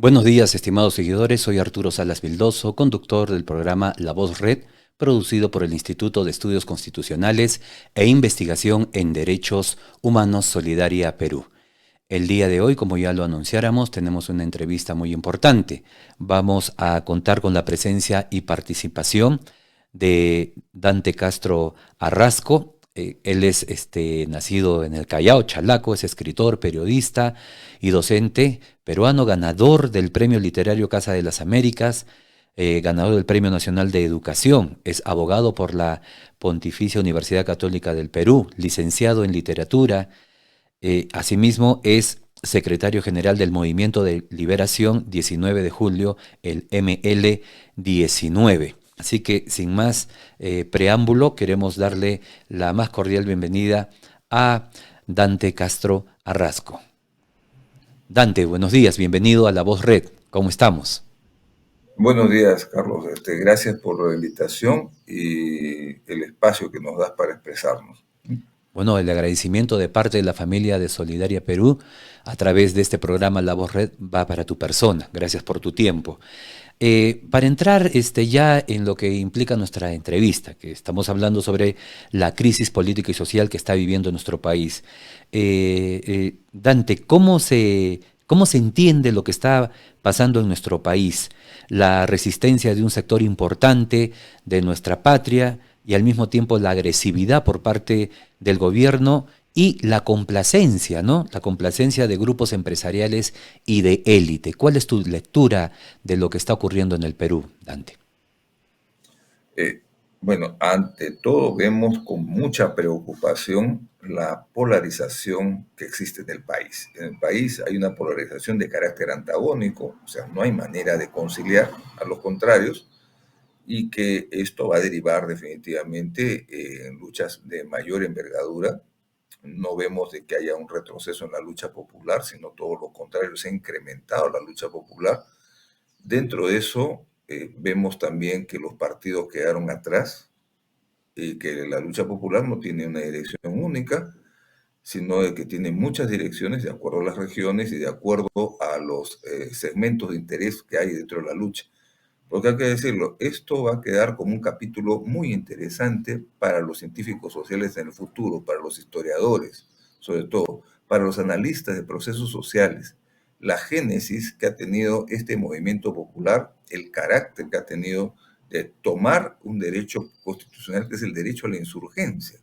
Buenos días, estimados seguidores. Soy Arturo Salas Vildoso, conductor del programa La Voz Red, producido por el Instituto de Estudios Constitucionales e Investigación en Derechos Humanos Solidaria Perú. El día de hoy, como ya lo anunciáramos, tenemos una entrevista muy importante. Vamos a contar con la presencia y participación de Dante Castro Arrasco. Él es nacido en el Callao, Chalaco, es escritor, periodista y docente peruano, ganador del Premio Literario Casa de las Américas, ganador del Premio Nacional de Educación, es abogado por la Pontificia Universidad Católica del Perú, licenciado en literatura. Asimismo, es secretario general del Movimiento de Liberación 19 de Julio, el ML19. Así que, sin más preámbulo, queremos darle la más cordial bienvenida a Dante Castro Arrasco. Dante, buenos días, bienvenido a La Voz Red. ¿Cómo estamos? Buenos días, Carlos. Gracias por la invitación y el espacio que nos das para expresarnos. Bueno, el agradecimiento de parte de la familia de Solidaria Perú a través de este programa La Voz Red va para tu persona. Gracias por tu tiempo. Para entrar ya en lo que implica nuestra entrevista, que estamos hablando sobre la crisis política y social que está viviendo nuestro país. Dante, cómo se entiende lo que está pasando en nuestro país? La resistencia de un sector importante de nuestra patria y al mismo tiempo la agresividad por parte del gobierno y la complacencia, ¿no? La complacencia de grupos empresariales y de élite. ¿Cuál es tu lectura de lo que está ocurriendo en el Perú, Dante? Eh, bueno, ante todo vemos con mucha preocupación la polarización que existe en el país. En el país hay una polarización de carácter antagónico, o sea, no hay manera de conciliar a los contrarios y que esto va a derivar definitivamente en luchas de mayor envergadura. No vemos de que haya un retroceso en la lucha popular, sino todo lo contrario, se ha incrementado la lucha popular. Dentro de eso, vemos también que los partidos quedaron atrás y que la lucha popular no tiene una dirección única, sino de que tiene muchas direcciones de acuerdo a las regiones y de acuerdo a los segmentos de interés que hay dentro de la lucha. Porque hay que decirlo, esto va a quedar como un capítulo muy interesante para los científicos sociales en el futuro, para los historiadores, sobre todo, para los analistas de procesos sociales. La génesis que ha tenido este movimiento popular, el carácter que ha tenido de tomar un derecho constitucional que es el derecho a la insurgencia.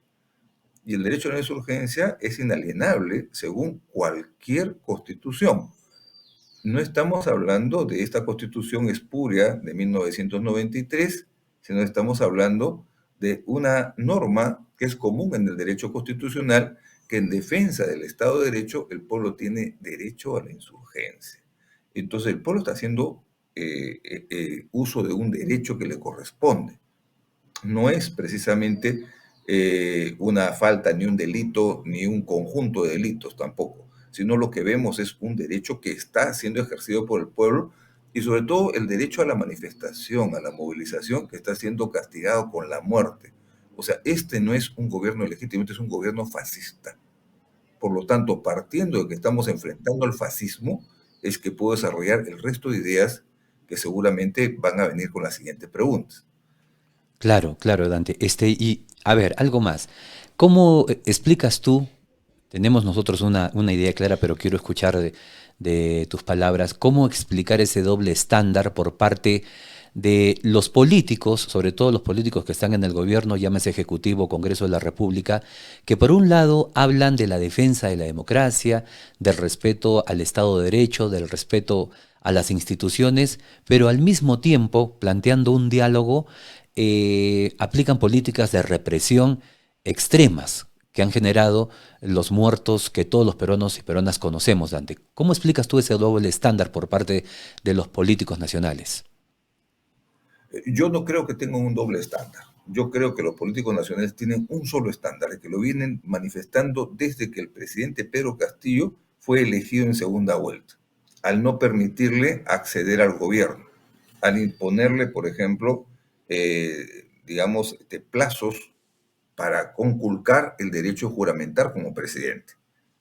Y el derecho a la insurgencia es inalienable según cualquier constitución. No estamos hablando de esta constitución espuria de 1993, sino estamos hablando de una norma que es común en el derecho constitucional, que en defensa del Estado de Derecho el pueblo tiene derecho a la insurgencia. Entonces el pueblo está haciendo uso de un derecho que le corresponde. No es precisamente una falta, ni un delito, ni un conjunto de delitos tampoco, sino lo que vemos es un derecho que está siendo ejercido por el pueblo y sobre todo el derecho a la manifestación, a la movilización, que está siendo castigado con la muerte. O sea, este no es un gobierno legítimo, este es un gobierno fascista. Por lo tanto, partiendo de que estamos enfrentando al fascismo, es que puedo desarrollar el resto de ideas que seguramente van a venir con las siguientes preguntas. Claro, claro, Dante. Y a ver, algo más. ¿Cómo explicas tú? Tenemos nosotros una idea clara, pero quiero escuchar de tus palabras. ¿Cómo explicar ese doble estándar por parte de los políticos, sobre todo los políticos que están en el gobierno, llámese Ejecutivo, Congreso de la República, que por un lado hablan de la defensa de la democracia, del respeto al Estado de Derecho, del respeto a las instituciones, pero al mismo tiempo, planteando un diálogo, aplican políticas de represión extremas que han generado los muertos que todos los peruanos y peruanas conocemos, Dante? ¿Cómo explicas tú ese doble estándar por parte de los políticos nacionales? Yo no creo que tengan un doble estándar. Yo creo que los políticos nacionales tienen un solo estándar, el que lo vienen manifestando desde que el presidente Pedro Castillo fue elegido en segunda vuelta, al no permitirle acceder al gobierno, al imponerle, por ejemplo, digamos, plazos para conculcar el derecho a juramentar como presidente.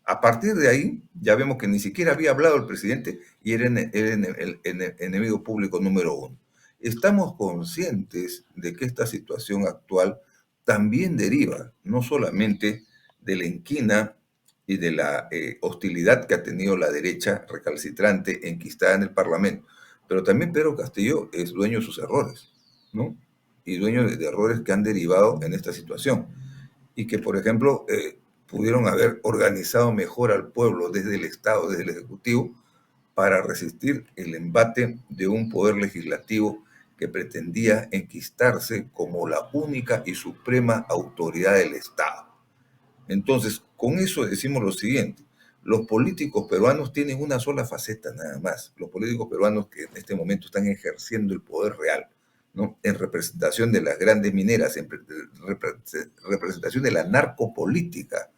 A partir de ahí, ya vemos que ni siquiera había hablado el presidente y era el enemigo público número uno. Estamos conscientes de que esta situación actual también deriva no solamente de la inquina y de la hostilidad que ha tenido la derecha recalcitrante enquistada en el Parlamento, pero también Pedro Castillo es dueño de sus errores, ¿no? Y dueño de errores que han derivado en esta situación y que, por ejemplo, pudieron haber organizado mejor al pueblo desde el Estado, desde el Ejecutivo, para resistir el embate de un poder legislativo que pretendía enquistarse como la única y suprema autoridad del Estado. Entonces, con eso decimos lo siguiente: los políticos peruanos tienen una sola faceta nada más. Los políticos peruanos que en este momento están ejerciendo el poder real, ¿no? En representación de las grandes mineras, en representación de la narcopolítica,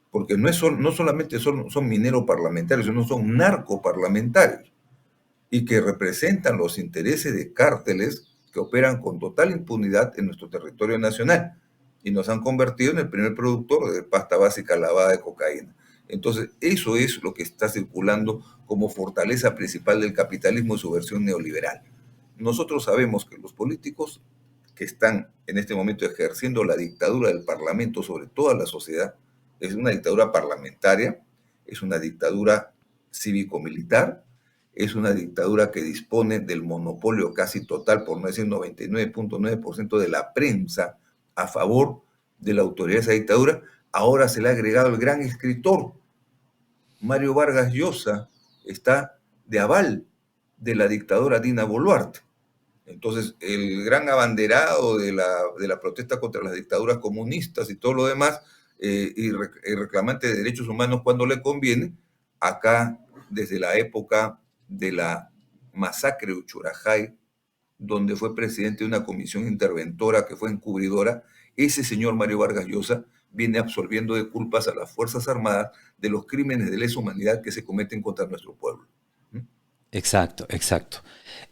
porque no solamente son mineros parlamentarios, sino son narcoparlamentarios y que representan los intereses de cárteles que operan con total impunidad en nuestro territorio nacional y nos han convertido en el primer productor de pasta básica lavada de cocaína. Entonces, eso es lo que está circulando como fortaleza principal del capitalismo y su versión neoliberal. Nosotros sabemos que los políticos que están en este momento ejerciendo la dictadura del Parlamento sobre toda la sociedad, es una dictadura parlamentaria, es una dictadura cívico-militar, es una dictadura que dispone del monopolio casi total, por no decir 99.9% de la prensa a favor de la autoridad de esa dictadura. Ahora se le ha agregado el gran escritor Mario Vargas Llosa, está de aval de la dictadura Dina Boluarte. Entonces, el gran abanderado de la protesta contra las dictaduras comunistas y todo lo demás, y reclamante de derechos humanos cuando le conviene, acá, desde la época de la masacre de Uchurajay, donde fue presidente de una comisión interventora que fue encubridora, ese señor Mario Vargas Llosa viene absorbiendo de culpas a las Fuerzas Armadas de los crímenes de lesa humanidad que se cometen contra nuestro pueblo. ¿Mm? Exacto, exacto.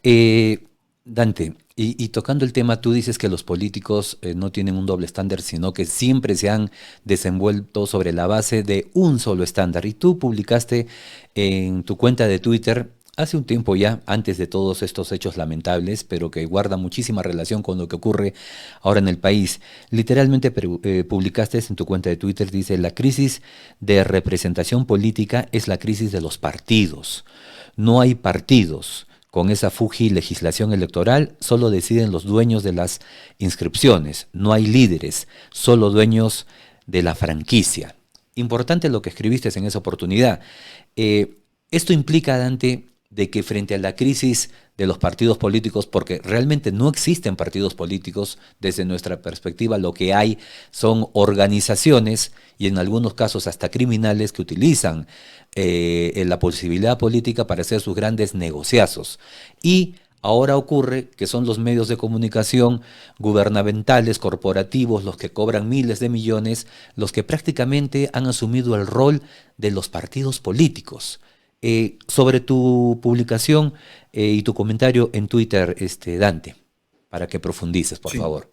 Eh, Dante, y tocando el tema, tú dices que los políticos no tienen un doble estándar, sino que siempre se han desenvuelto sobre la base de un solo estándar. Y tú publicaste en tu cuenta de Twitter hace un tiempo ya, antes de todos estos hechos lamentables, pero que guarda muchísima relación con lo que ocurre ahora en el país. Literalmente publicaste en tu cuenta de Twitter, dice, la crisis de representación política es la crisis de los partidos. No hay partidos. Con esa fuji legislación electoral, solo deciden los dueños de las inscripciones. No hay líderes, solo dueños de la franquicia. Importante lo que escribiste en esa oportunidad. Esto implica, Dante, de que frente a la crisis de los partidos políticos, porque realmente no existen partidos políticos desde nuestra perspectiva, lo que hay son organizaciones y en algunos casos hasta criminales que utilizan la posibilidad política para hacer sus grandes negociazos. Y ahora ocurre que son los medios de comunicación gubernamentales, corporativos, los que cobran miles de millones, los que prácticamente han asumido el rol de los partidos políticos. Sobre tu publicación y tu comentario en Twitter, Dante, para que profundices, por Sí, favor.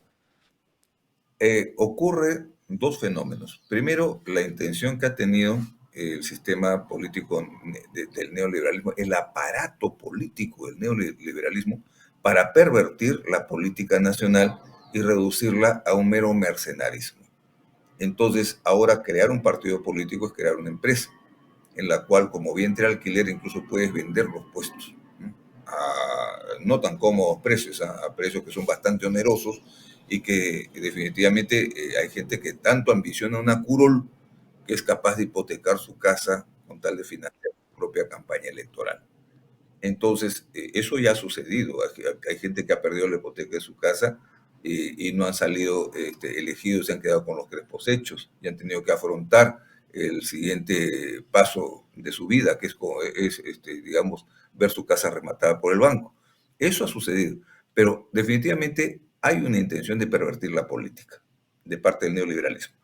ocurre dos fenómenos. Primero, la intención que ha tenido el sistema político del neoliberalismo, el aparato político del neoliberalismo, para pervertir la política nacional y reducirla a un mero mercenarismo. Entonces, ahora crear un partido político es crear una empresa, en la cual, como vientre de alquiler, incluso puedes vender los puestos, ¿no? A no tan cómodos precios, a precios que son bastante onerosos y que definitivamente hay gente que tanto ambiciona una curul que es capaz de hipotecar su casa con tal de financiar su propia campaña electoral. Entonces, eso ya ha sucedido. Hay gente que ha perdido la hipoteca de su casa y no han salido elegidos, se han quedado con los crespos hechos y han tenido que afrontar el siguiente paso de su vida, que digamos, ver su casa rematada por el banco. Eso ha sucedido, pero definitivamente hay una intención de pervertir la política de parte del neoliberalismo.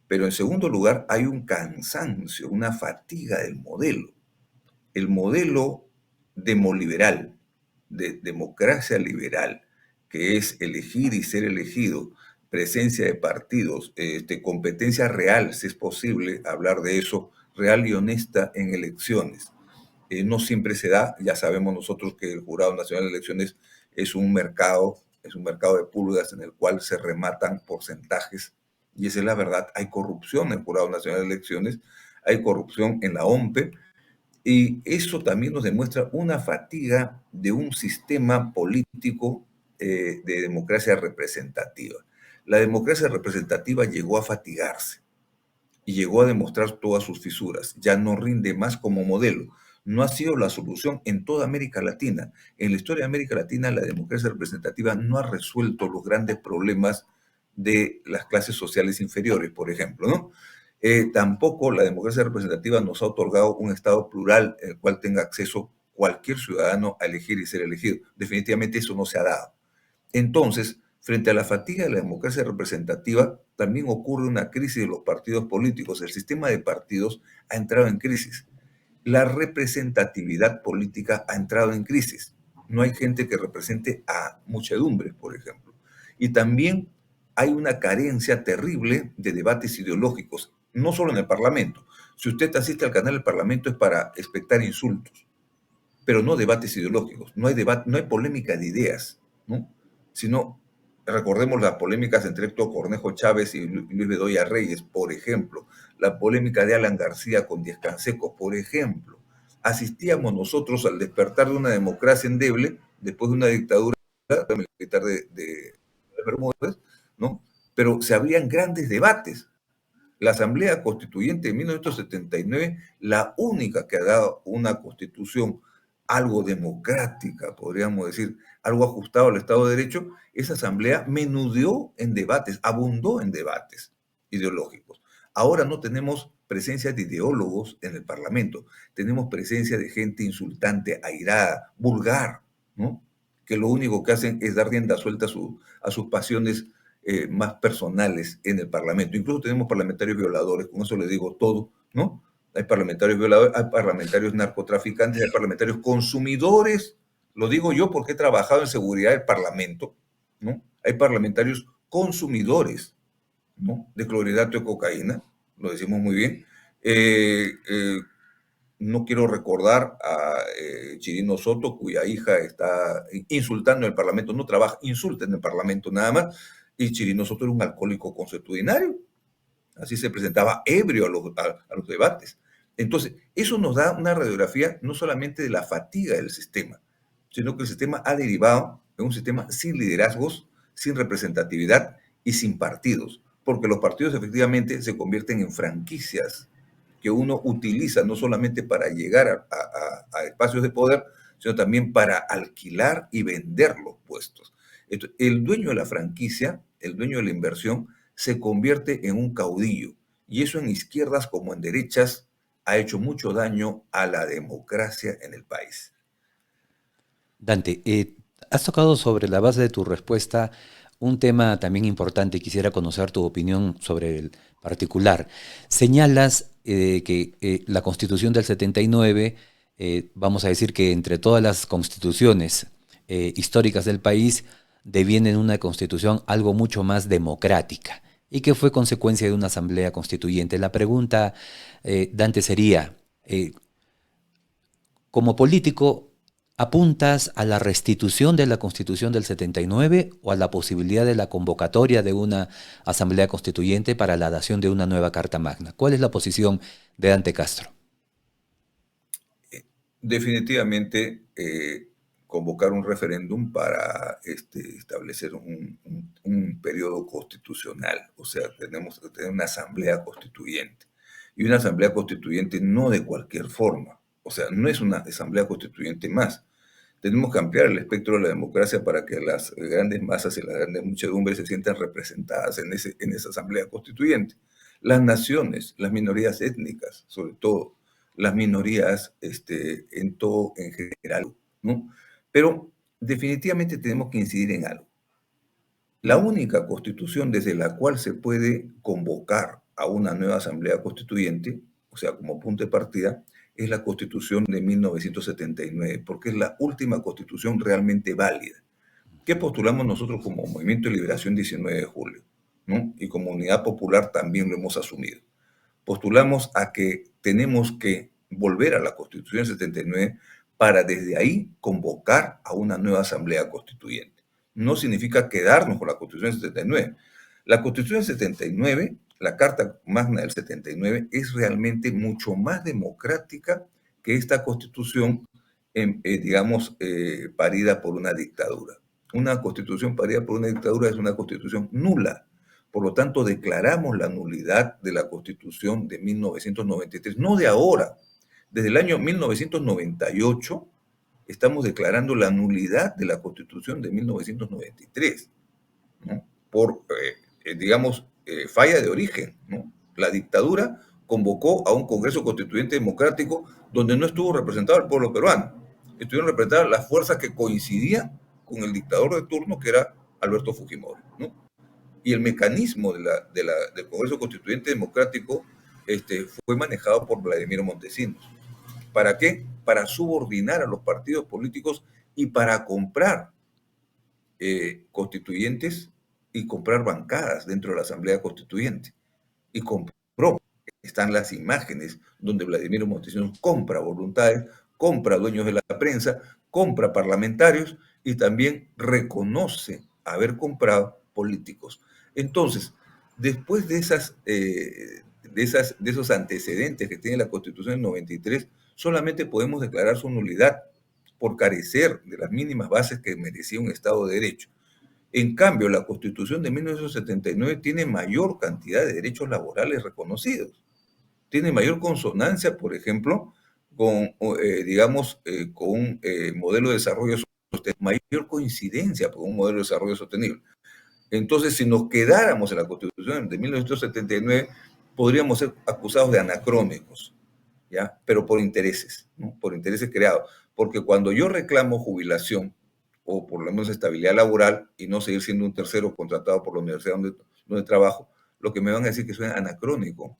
Pero en segundo lugar, hay un cansancio, una fatiga del modelo. El modelo demoliberal, de democracia liberal, que es elegir y ser elegido, presencia de partidos, competencia real, si es posible hablar de eso real y honesta en elecciones. No siempre se da, ya sabemos nosotros que el Jurado Nacional de Elecciones es un mercado de pulgas en el cual se rematan porcentajes, y esa es la verdad. Hay corrupción en el Jurado Nacional de Elecciones, hay corrupción en la OMPE, y eso también nos demuestra una fatiga de un sistema político de democracia representativa. La democracia representativa llegó a fatigarse y llegó a demostrar todas sus fisuras. Ya no rinde más como modelo. No ha sido la solución en toda América Latina. En la historia de América Latina, la democracia representativa no ha resuelto los grandes problemas de las clases sociales inferiores, por ejemplo, ¿no? Tampoco la democracia representativa nos ha otorgado un Estado plural en el cual tenga acceso cualquier ciudadano a elegir y ser elegido. Definitivamente eso no se ha dado. Entonces, frente a la fatiga de la democracia representativa, también ocurre una crisis de los partidos políticos. El sistema de partidos ha entrado en crisis. La representatividad política ha entrado en crisis. No hay gente que represente a muchedumbres, por ejemplo. Y también hay una carencia terrible de debates ideológicos, no solo en el Parlamento. Si usted asiste al canal del Parlamento es para expectar insultos, pero no debates ideológicos. No hay debate, no hay polémica de ideas, ¿no? Sino, recordemos las polémicas entre Héctor Cornejo Chávez y Luis Bedoya Reyes, por ejemplo, la polémica de Alan García con Díaz Canseco, por ejemplo. Asistíamos nosotros al despertar de una democracia endeble después de una dictadura militar de Bermúdez, ¿no? Pero se abrían grandes debates. La Asamblea Constituyente de 1979, la única que ha dado una constitución algo democrática, podríamos decir, algo ajustado al Estado de Derecho, esa Asamblea menudeó en debates, abundó en debates ideológicos. Ahora no tenemos presencia de ideólogos en el Parlamento, tenemos presencia de gente insultante, airada, vulgar, ¿no? Que lo único que hacen es dar rienda suelta a sus pasiones más personales en el Parlamento. Incluso tenemos parlamentarios violadores, con eso le digo todo, ¿no? Hay parlamentarios violadores, hay parlamentarios narcotraficantes, hay parlamentarios consumidores. Lo digo yo porque he trabajado en seguridad del Parlamento, ¿no? Hay parlamentarios consumidores, ¿no? De clorhidrato de cocaína, lo decimos muy bien. No quiero recordar a Chirino Soto, cuya hija está insultando en el Parlamento, no trabaja, insulta en el Parlamento nada más, y Chirino Soto era un alcohólico consuetudinario, así se presentaba ebrio a los debates. Entonces, eso nos da una radiografía no solamente de la fatiga del sistema, sino que el sistema ha derivado en un sistema sin liderazgos, sin representatividad y sin partidos, porque los partidos efectivamente se convierten en franquicias que uno utiliza no solamente para llegar a espacios de poder, sino también para alquilar y vender los puestos. Entonces, el dueño de la franquicia, el dueño de la inversión, se convierte en un caudillo. Y eso en izquierdas como en derechas ha hecho mucho daño a la democracia en el país. Dante, has tocado sobre la base de tu respuesta un tema también importante. Quisiera conocer tu opinión sobre el particular. Señalas que la Constitución del 79, vamos a decir que entre todas las constituciones históricas del país, deviene en una constitución algo mucho más democrática y que fue consecuencia de una asamblea constituyente. La pregunta, Dante, sería, como político, ¿apuntas a la restitución de la Constitución del 79 o a la posibilidad de la convocatoria de una asamblea constituyente para la dación de una nueva Carta Magna? ¿Cuál es la posición de Dante Castro? Definitivamente convocar un referéndum para establecer un periodo constitucional, o sea, tenemos que tener una asamblea constituyente, y una asamblea constituyente no de cualquier forma, o sea, no es una asamblea constituyente más. Tenemos que ampliar el espectro de la democracia para que las grandes masas y las grandes muchedumbres se sientan representadas en esa asamblea constituyente. Las naciones, las minorías étnicas, sobre todo, las minorías en todo en general, ¿no? Pero definitivamente tenemos que incidir en algo. La única constitución desde la cual se puede convocar a una nueva asamblea constituyente, o sea, como punto de partida, es la Constitución de 1979, porque es la última constitución realmente válida. ¿Qué postulamos nosotros como Movimiento de Liberación 19 de Julio? ¿No? Y como Unidad Popular también lo hemos asumido. Postulamos a que tenemos que volver a la Constitución del 79 para desde ahí convocar a una nueva Asamblea Constituyente. No significa quedarnos con la Constitución del 79. La Constitución del 79, la Carta Magna del 79, es realmente mucho más democrática que esta Constitución, digamos, parida por una dictadura. Una Constitución parida por una dictadura es una Constitución nula. Por lo tanto, declaramos la nulidad de la Constitución de 1993, no de ahora. Desde el año 1998 estamos declarando la nulidad de la Constitución de 1993, ¿no? Por, digamos, falla de origen, ¿no? La dictadura convocó a un Congreso Constituyente Democrático donde no estuvo representado el pueblo peruano. Estuvieron representadas las fuerzas que coincidían con el dictador de turno, que era Alberto Fujimori, ¿no? Y el mecanismo del Congreso Constituyente Democrático fue manejado por Vladimiro Montesinos. ¿Para qué? Para subordinar a los partidos políticos y para comprar constituyentes y comprar bancadas dentro de la Asamblea Constituyente. Y compró. Están las imágenes donde Vladimiro Montesinos compra voluntades, compra dueños de la prensa, compra parlamentarios y también reconoce haber comprado políticos. Entonces, después de esos antecedentes que tiene la Constitución del 93, solamente podemos declarar su nulidad por carecer de las mínimas bases que merecía un Estado de Derecho. En cambio, la Constitución de 1979 tiene mayor cantidad de derechos laborales reconocidos. Tiene mayor consonancia, por ejemplo, con, digamos, con un modelo de desarrollo sostenible, mayor coincidencia con un modelo de desarrollo sostenible. Entonces, si nos quedáramos en la Constitución de 1979, podríamos ser acusados de anacrónicos, ¿ya? Pero por intereses, ¿no? Por intereses creados. Porque cuando yo reclamo jubilación, o por lo menos estabilidad laboral, y no seguir siendo un tercero contratado por la universidad donde trabajo, lo que me van a decir que soy anacrónico.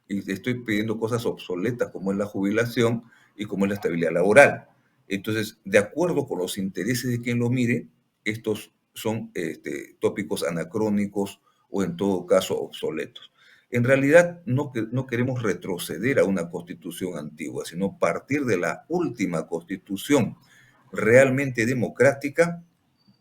Y estoy pidiendo cosas obsoletas, como es la jubilación y como es la estabilidad laboral. Entonces, de acuerdo con los intereses de quien lo mire, estos son tópicos anacrónicos o en todo caso obsoletos. En realidad no queremos retroceder a una constitución antigua, sino partir de la última constitución realmente democrática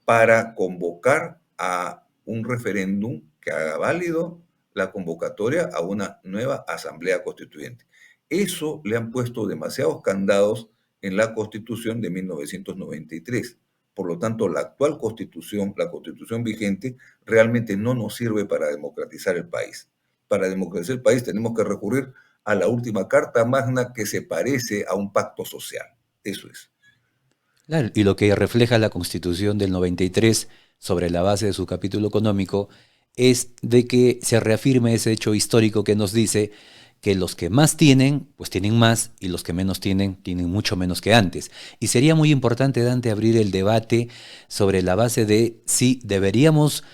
para convocar a un referéndum que haga válido la convocatoria a una nueva asamblea constituyente. Eso le han puesto demasiados candados en la Constitución de 1993. Por lo tanto, la actual Constitución, la Constitución vigente, realmente no nos sirve para democratizar el país. Para democratizar el país tenemos que recurrir a la última Carta Magna, que se parece a un pacto social. Eso es. Claro, y lo que refleja la Constitución del 93 sobre la base de su capítulo económico es de que se reafirme ese hecho histórico que nos dice que los que más tienen, pues tienen más, y los que menos tienen, tienen mucho menos que antes. Y sería muy importante, Dante, abrir el debate sobre la base de si deberíamos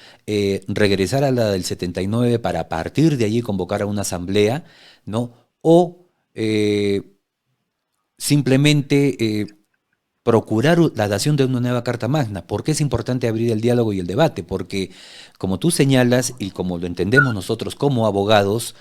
regresar a la del 79 para a partir de allí convocar a una asamblea, ¿no? O simplemente procurar la dación de una nueva Carta Magna. ¿Por qué es importante abrir el diálogo y el debate? Porque, como tú señalas y como lo entendemos nosotros como abogados,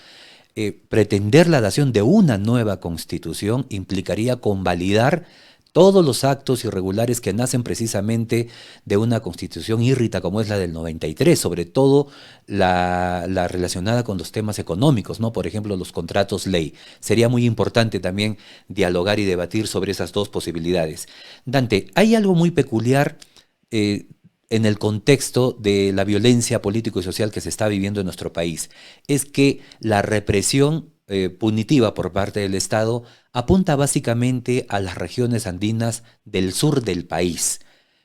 pretender la dación de una nueva constitución implicaría convalidar todos los actos irregulares que nacen precisamente de una constitución írrita como es la del 93, sobre todo la relacionada con los temas económicos, ¿no? Por ejemplo, los contratos ley. Sería muy importante también dialogar y debatir sobre esas dos posibilidades. Dante, hay algo muy peculiar eh, en el contexto de la violencia político y social que se está viviendo en nuestro país. Es que la represión punitiva por parte del Estado apunta básicamente a las regiones andinas del sur del país,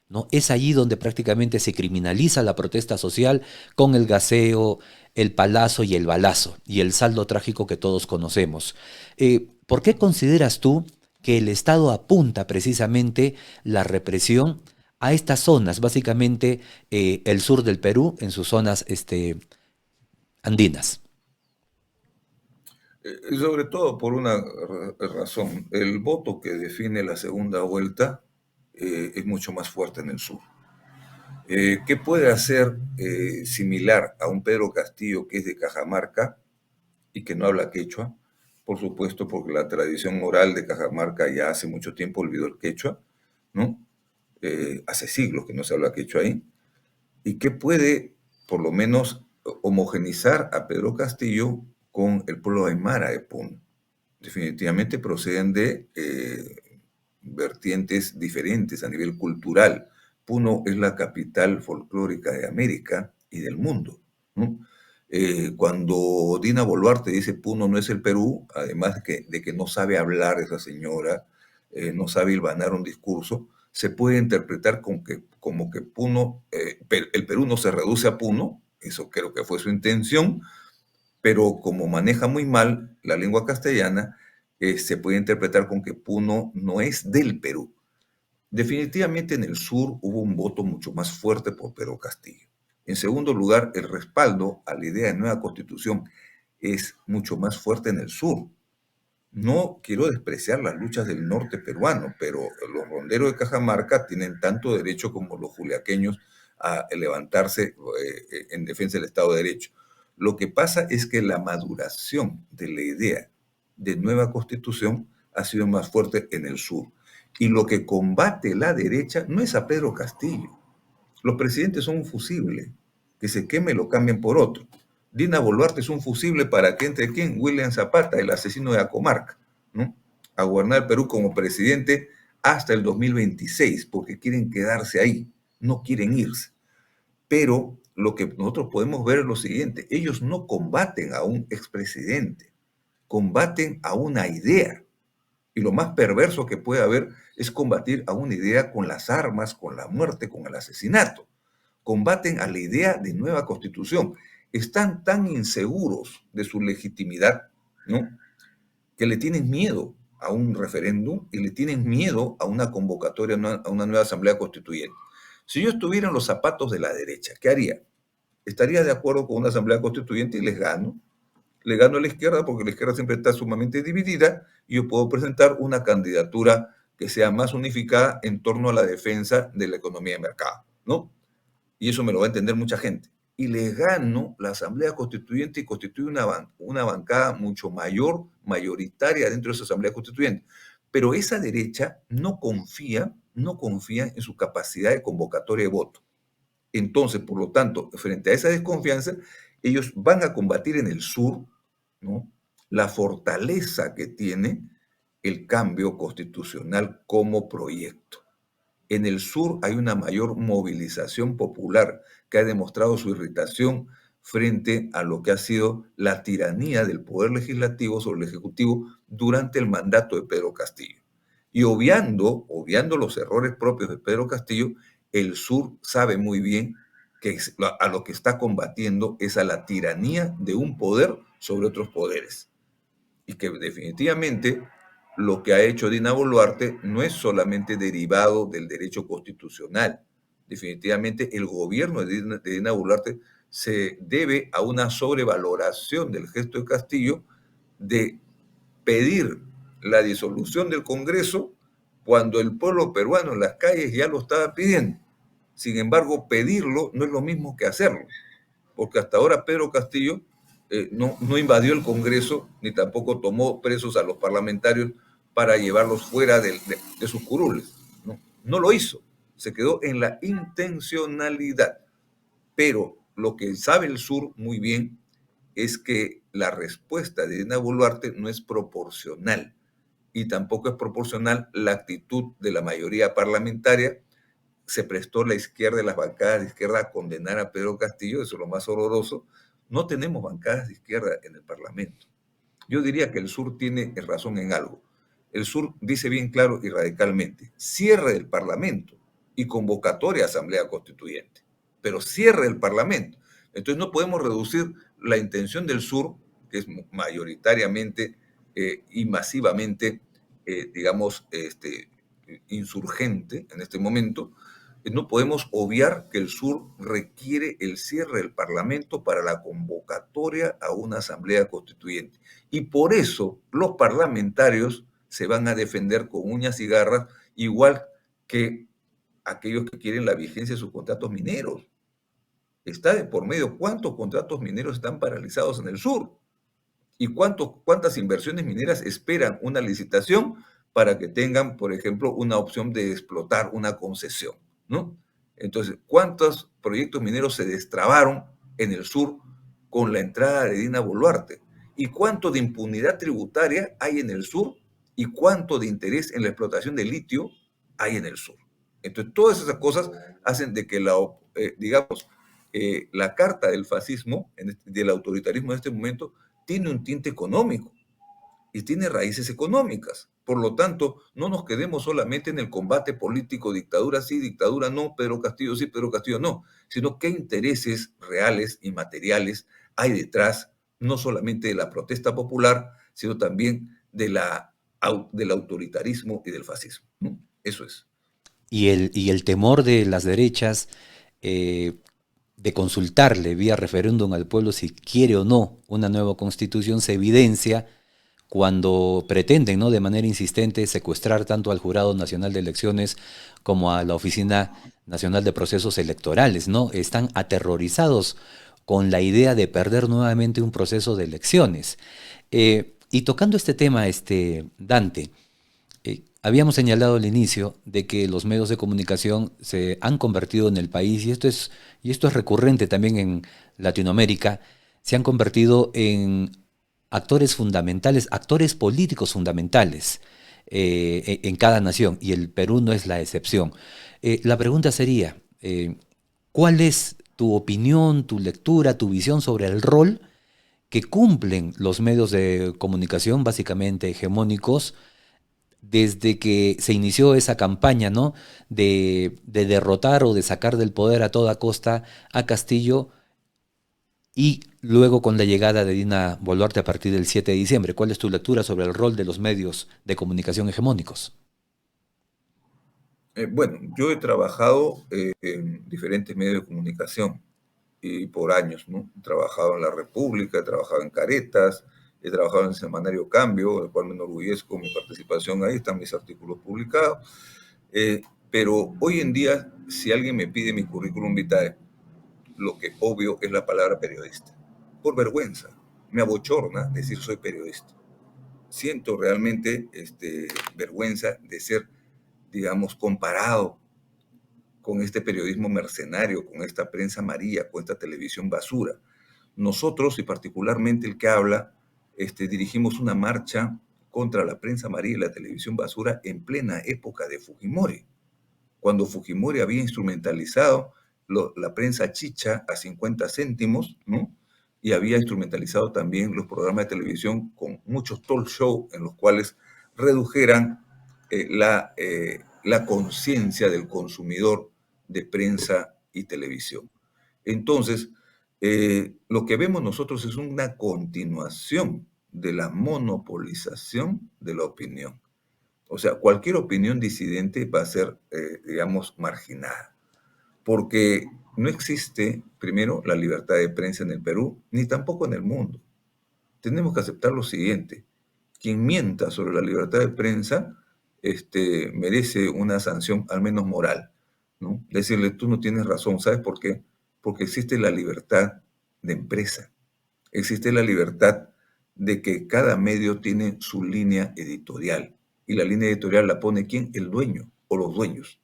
¿no? Es allí donde prácticamente se criminaliza la protesta social con el gaseo, el palazo y el balazo, y el saldo trágico que todos conocemos. ¿Por qué consideras tú que el Estado apunta precisamente la represión a estas zonas, básicamente el sur del Perú, en sus zonas andinas? Y sobre todo por una razón, el voto que define la segunda vuelta es mucho más fuerte en el sur. ¿Qué puede hacer similar a un Pedro Castillo que es de Cajamarca y que no habla quechua? por supuesto, porque la tradición oral de Cajamarca ya hace mucho tiempo olvidó el quechua, ¿no? Hace siglos que no se habla quechua ahí, y que puede, por lo menos, homogenizar a Pedro Castillo con el pueblo aymara de Puno. Definitivamente proceden de vertientes diferentes a nivel cultural. Puno es la capital folclórica de América y del mundo, ¿no? Cuando Dina Boluarte dice Puno no es el Perú, además de que no sabe hablar esa señora, no sabe hilvanar un discurso, se puede interpretar como que Puno, el Perú no se reduce a Puno, eso creo que fue su intención, pero como maneja muy mal la lengua castellana, se puede interpretar con que Puno no es del Perú. Definitivamente en el sur hubo un voto mucho más fuerte por Pedro Castillo. En segundo lugar, el respaldo a la idea de nueva constitución es mucho más fuerte en el sur. No quiero despreciar las luchas del norte peruano, pero los ronderos de Cajamarca tienen tanto derecho como los juliaqueños a levantarse en defensa del Estado de Derecho. Lo que pasa es que la maduración de la idea de nueva constitución ha sido más fuerte en el sur. Y lo que combate la derecha no es a Pedro Castillo. Los presidentes son un fusible. Que se queme lo cambian por otro. Dina Boluarte es un fusible para que entre quién, William Zapata, el asesino de Acomarca, ¿no? A gobernar el Perú como presidente hasta el 2026, porque quieren quedarse ahí, no quieren irse. Pero lo que nosotros podemos ver es lo siguiente, ellos no combaten a un expresidente, combaten a una idea. Y lo más perverso que puede haber es combatir a una idea con las armas, con la muerte, con el asesinato. Combaten a la idea de nueva constitución. Están tan inseguros de su legitimidad, ¿no? Que le tienen miedo a un referéndum y le tienen miedo a una convocatoria, a una nueva asamblea constituyente. Si yo estuviera en los zapatos de la derecha, ¿qué haría? Estaría de acuerdo con una asamblea constituyente y les gano. Le gano a la izquierda porque la izquierda siempre está sumamente dividida y yo puedo presentar una candidatura que sea más unificada en torno a la defensa de la economía de mercado, ¿no? Y eso me lo va a entender mucha gente. Y le gano la Asamblea Constituyente y constituye una bancada mucho mayor, mayoritaria dentro de esa Asamblea Constituyente. Pero esa derecha no confía en su capacidad de convocatoria de voto. Entonces, por lo tanto, frente a esa desconfianza, ellos van a combatir en el sur, ¿no? La fortaleza que tiene el cambio constitucional como proyecto. En el sur hay una mayor movilización popular que ha demostrado su irritación frente a lo que ha sido la tiranía del poder legislativo sobre el ejecutivo durante el mandato de Pedro Castillo. Y obviando los errores propios de Pedro Castillo, el sur sabe muy bien que a lo que está combatiendo es a la tiranía de un poder sobre otros poderes y que definitivamente lo que ha hecho Dina Boluarte no es solamente derivado del derecho constitucional. Definitivamente el gobierno de Dina Boluarte se debe a una sobrevaloración del gesto de Castillo de pedir la disolución del Congreso cuando el pueblo peruano en las calles ya lo estaba pidiendo. Sin embargo, pedirlo no es lo mismo que hacerlo, porque hasta ahora Pedro Castillo no invadió el Congreso ni tampoco tomó presos a los parlamentarios para llevarlos fuera de sus curules. No lo hizo, se quedó en la intencionalidad. Pero lo que sabe el sur muy bien es que la respuesta de Dina Boluarte no es proporcional y tampoco es proporcional la actitud de la mayoría parlamentaria. Se prestó la izquierda y las bancadas de izquierda a condenar a Pedro Castillo, eso es lo más horroroso. No tenemos bancadas de izquierda en el Parlamento. Yo diría que el sur tiene razón en algo. El sur dice bien claro y radicalmente, cierre del Parlamento y convocatoria a Asamblea Constituyente, pero cierre el Parlamento. Entonces no podemos reducir la intención del sur, que es mayoritariamente y masivamente, digamos, insurgente en este momento, no podemos obviar que el sur requiere el cierre del Parlamento para la convocatoria a una asamblea constituyente. Y por eso los parlamentarios se van a defender con uñas y garras, igual que aquellos que quieren la vigencia de sus contratos mineros. Está de por medio cuántos contratos mineros están paralizados en el sur. ¿Y cuántas inversiones mineras esperan una licitación para que tengan, por ejemplo, una opción de explotar una concesión, ¿no? Entonces, ¿cuántos proyectos mineros se destrabaron en el sur con la entrada de Dina Boluarte? ¿Y cuánto de impunidad tributaria hay en el sur? ¿Y cuánto de interés en la explotación de litio hay en el sur? Entonces, todas esas cosas hacen de que digamos, la carta del fascismo, del autoritarismo en este momento, tiene un tinte económico y tiene raíces económicas. Por lo tanto, no nos quedemos solamente en el combate político, dictadura sí, dictadura no, Pedro Castillo sí, Pedro Castillo no, sino qué intereses reales y materiales hay detrás, no solamente de la protesta popular, sino también del autoritarismo y del fascismo, ¿no? Eso es. Y el temor de las derechas eh, de consultarle vía referéndum al pueblo si quiere o no una nueva constitución se evidencia cuando pretenden, ¿no?, de manera insistente secuestrar tanto al Jurado Nacional de Elecciones como a la Oficina Nacional de Procesos Electorales, ¿no? Están aterrorizados con la idea de perder nuevamente un proceso de elecciones. Y tocando este tema, Dante, habíamos señalado al inicio de que los medios de comunicación se han convertido en el país, y esto es recurrente también en Latinoamérica, se han convertido en actores fundamentales, actores políticos fundamentales en cada nación, y el Perú no es la excepción. La pregunta sería, ¿cuál es tu opinión, tu lectura, tu visión sobre el rol que cumplen los medios de comunicación, básicamente hegemónicos, desde que se inició esa campaña, ¿no?, de derrotar o de sacar del poder a toda costa a Castillo, y luego con la llegada de Dina Boluarte a partir del 7 de diciembre? ¿Cuál es tu lectura sobre el rol de los medios de comunicación hegemónicos? Bueno, yo he trabajado en diferentes medios de comunicación y por años, ¿no? He trabajado en La República, he trabajado en Caretas, he trabajado en el semanario Cambio, del cual me enorgullezco con mi participación ahí, están mis artículos publicados. Eh, pero hoy en día, si alguien me pide mi currículum vitae, lo que obvio es la palabra periodista. Por vergüenza, me abochorna decir soy periodista. Siento realmente vergüenza de ser, digamos, comparado con este periodismo mercenario, con esta prensa amarilla, con esta televisión basura. Nosotros, y particularmente el que habla, dirigimos una marcha contra la prensa amarilla y la televisión basura en plena época de Fujimori, cuando Fujimori había instrumentalizado la prensa chicha a 50 céntimos, ¿no? Y había instrumentalizado también los programas de televisión con muchos talk show en los cuales redujeran la conciencia del consumidor de prensa y televisión. Entonces, lo que vemos nosotros es una continuación de la monopolización de la opinión. O sea, cualquier opinión disidente va a ser, digamos, marginada, porque no existe, primero, la libertad de prensa en el Perú, ni tampoco en el mundo. Tenemos que aceptar lo siguiente: quien mienta sobre la libertad de prensa, merece una sanción, al menos moral, ¿no? Decirle, tú no tienes razón, ¿sabes por qué? Porque existe la libertad de empresa, existe la libertad de que cada medio tiene su línea editorial, y la línea editorial la pone ¿quién? El dueño o los dueños.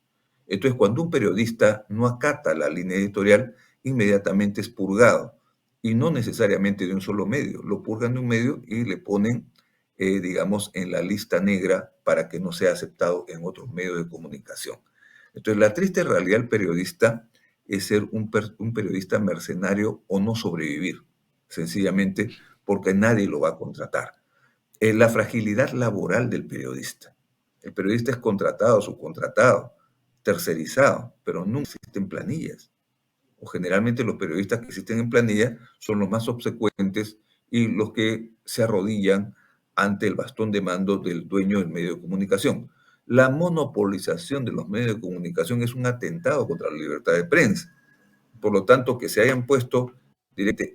Entonces, cuando un periodista no acata la línea editorial, inmediatamente es purgado, y no necesariamente de un solo medio, lo purgan de un medio y le ponen, digamos, en la lista negra para que no sea aceptado en otros medios de comunicación. Entonces, la triste realidad del periodista es ser un periodista mercenario o no sobrevivir, sencillamente porque nadie lo va a contratar. La fragilidad laboral del periodista. El periodista es contratado, subcontratado, tercerizado, pero nunca existen planillas. O generalmente los periodistas que existen en planilla son los más obsecuentes y los que se arrodillan ante el bastón de mando del dueño del medio de comunicación. La monopolización de los medios de comunicación es un atentado contra la libertad de prensa. Por lo tanto, que se hayan puesto directamente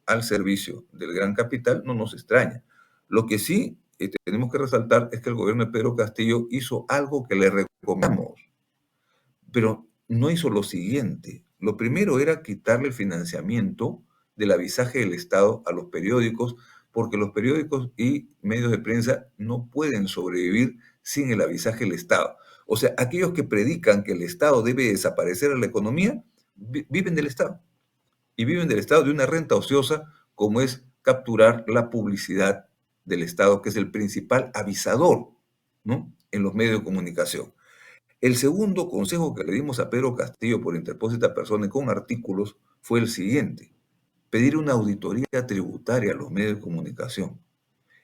al servicio del gran capital, no nos extraña. Lo que sí tenemos que resaltar es que el gobierno de Pedro Castillo hizo algo que le recomendamos, pero no hizo lo siguiente. Lo primero era quitarle el financiamiento del avisaje del Estado a los periódicos, porque los periódicos y medios de prensa no pueden sobrevivir sin el avisaje del Estado. O sea, aquellos que predican que el Estado debe desaparecer de la economía, viven del Estado. Y viven del Estado de una renta ociosa como es capturar la publicidad del Estado, que es el principal avisador, ¿no?, en los medios de comunicación. El segundo consejo que le dimos a Pedro Castillo por interpósita persona y con artículos fue el siguiente: pedir una auditoría tributaria a los medios de comunicación.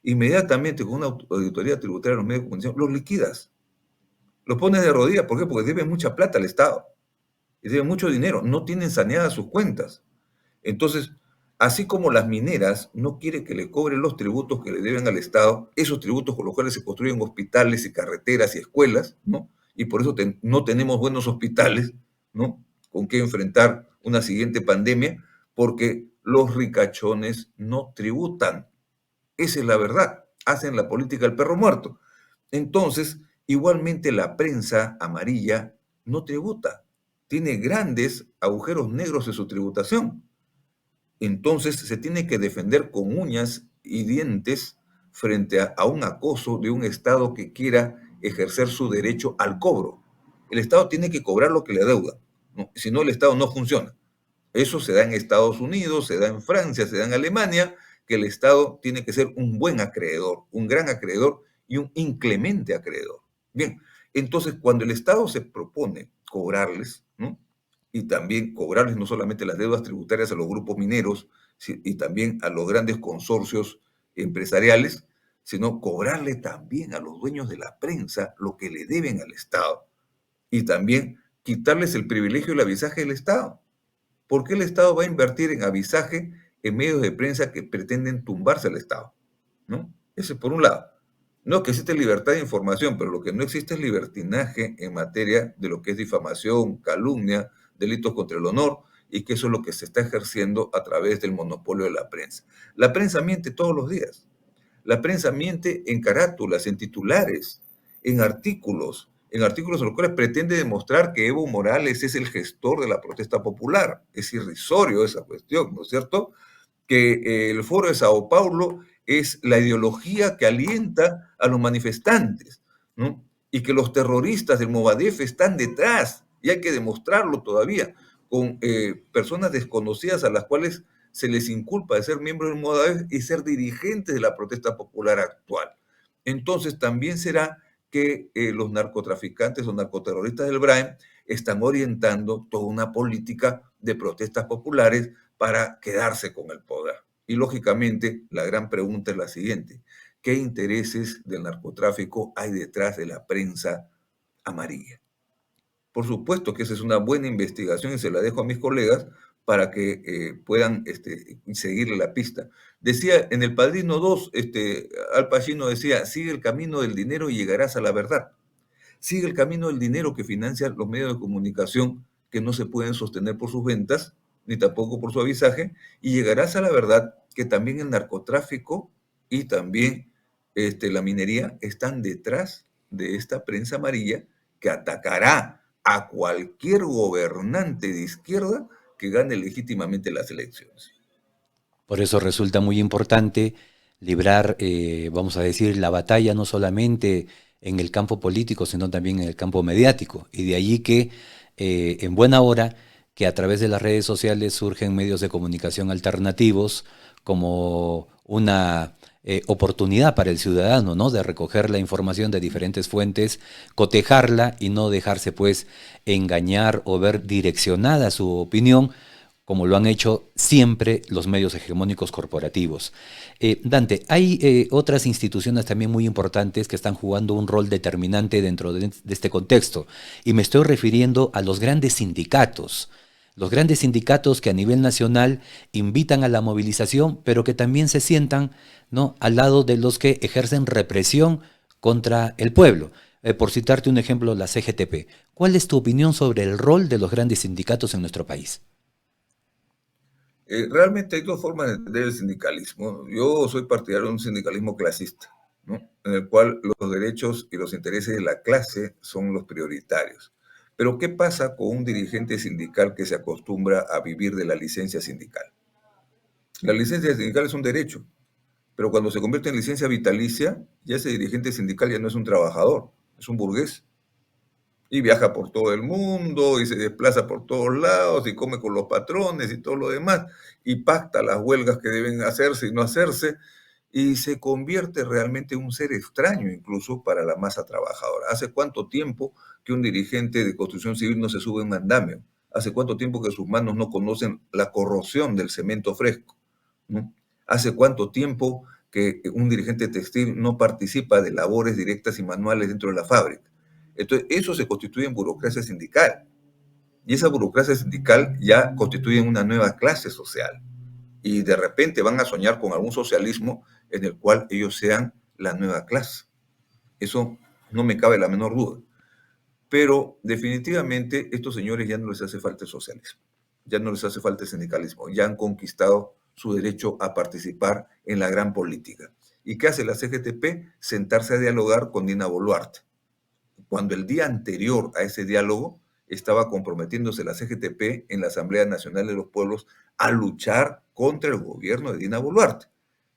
Inmediatamente con una auditoría tributaria a los medios de comunicación, los liquidas, los pones de rodillas. ¿Por qué? Porque deben mucha plata al Estado y deben mucho dinero, no tienen saneadas sus cuentas. Entonces, así como las mineras no quieren que le cobren los tributos que le deben al Estado, esos tributos con los cuales se construyen hospitales y carreteras y escuelas, ¿no? Y por eso no tenemos buenos hospitales, ¿no?, con qué enfrentar una siguiente pandemia, porque los ricachones no tributan. Esa es la verdad. Hacen la política del perro muerto. Entonces, igualmente la prensa amarilla no tributa. Tiene grandes agujeros negros en su tributación. Entonces se tiene que defender con uñas y dientes frente a un acoso de un Estado que quiera ejercer su derecho al cobro. El Estado tiene que cobrar lo que le adeuda, ¿no? Si no, el Estado no funciona. Eso se da en Estados Unidos, se da en Francia, se da en Alemania, que el Estado tiene que ser un buen acreedor, un gran acreedor y un inclemente acreedor. Bien, entonces cuando el Estado se propone cobrarles, ¿no?, y también cobrarles no solamente las deudas tributarias a los grupos mineros y también a los grandes consorcios empresariales, sino cobrarle también a los dueños de la prensa lo que le deben al Estado y también quitarles el privilegio del avisaje del Estado. ¿Por qué el Estado va a invertir en avisaje en medios de prensa que pretenden tumbarse al Estado? ¿No? Ese es por un lado. No que existe libertad de información, pero lo que no existe es libertinaje en materia de lo que es difamación, calumnia, delitos contra el honor, y que eso es lo que se está ejerciendo a través del monopolio de la prensa. La prensa miente todos los días. La prensa miente en carátulas, en titulares, en artículos en los cuales pretende demostrar que Evo Morales es el gestor de la protesta popular. Es irrisorio esa cuestión, ¿no es cierto? Que el Foro de Sao Paulo es la ideología que alienta a los manifestantes, ¿no? Y que los terroristas del Movadef están detrás, y hay que demostrarlo todavía, con personas desconocidas a las cuales se les inculpa de ser miembros del Movadef y ser dirigentes de la protesta popular actual. Entonces también será que los narcotraficantes o narcoterroristas del Braem están orientando toda una política de protestas populares para quedarse con el poder. Y lógicamente la gran pregunta es la siguiente: ¿qué intereses del narcotráfico hay detrás de la prensa amarilla? Por supuesto que esa es una buena investigación y se la dejo a mis colegas para que puedan seguirle la pista. Decía en El Padrino 2, Al Pacino decía: sigue el camino del dinero y llegarás a la verdad. Sigue el camino del dinero que financia los medios de comunicación que no se pueden sostener por sus ventas, ni tampoco por su avisaje, y llegarás a la verdad que también el narcotráfico y también la minería están detrás de esta prensa amarilla que atacará a cualquier gobernante de izquierda que gane legítimamente las elecciones. Por eso resulta muy importante librar, vamos a decir, la batalla no solamente en el campo político, sino también en el campo mediático. Y de allí que, en buena hora, que a través de las redes sociales surgen medios de comunicación alternativos como una oportunidad para el ciudadano, ¿no?, de recoger la información de diferentes fuentes, cotejarla y no dejarse pues engañar o ver direccionada su opinión como lo han hecho siempre los medios hegemónicos corporativos. Dante, hay otras instituciones también muy importantes que están jugando un rol determinante dentro de este contexto, y me estoy refiriendo a los grandes sindicatos que a nivel nacional invitan a la movilización, pero que también se sientan, ¿no?, al lado de los que ejercen represión contra el pueblo. Por citarte un ejemplo, la CGTP. ¿Cuál es tu opinión sobre el rol de los grandes sindicatos en nuestro país? Realmente hay dos formas de entender el sindicalismo. Yo soy partidario de un sindicalismo clasista, ¿no?, en el cual los derechos y los intereses de la clase son los prioritarios. Pero ¿qué pasa con un dirigente sindical que se acostumbra a vivir de la licencia sindical? La licencia sindical es un derecho, pero cuando se convierte en licencia vitalicia, ya ese dirigente sindical ya no es un trabajador, es un burgués. Y viaja por todo el mundo y se desplaza por todos lados y come con los patrones y todo lo demás y pacta las huelgas que deben hacerse y no hacerse y se convierte realmente en un ser extraño incluso para la masa trabajadora. ¿Hace cuánto tiempo que un dirigente de construcción civil no se sube en un andamio? ¿Hace cuánto tiempo que sus manos no conocen la corrosión del cemento fresco? ¿No? ¿Hace cuánto tiempo que un dirigente textil no participa de labores directas y manuales dentro de la fábrica? Entonces, eso se constituye en burocracia sindical. Y esa burocracia sindical ya constituye una nueva clase social. Y de repente van a soñar con algún socialismo en el cual ellos sean la nueva clase. Eso no me cabe la menor duda. Pero definitivamente estos señores ya no les hace falta el socialismo, ya no les hace falta el sindicalismo, ya han conquistado su derecho a participar en la gran política. ¿Y qué hace la CGTP? Sentarse a dialogar con Dina Boluarte, cuando el día anterior a ese diálogo estaba comprometiéndose la CGTP en la Asamblea Nacional de los Pueblos a luchar contra el gobierno de Dina Boluarte.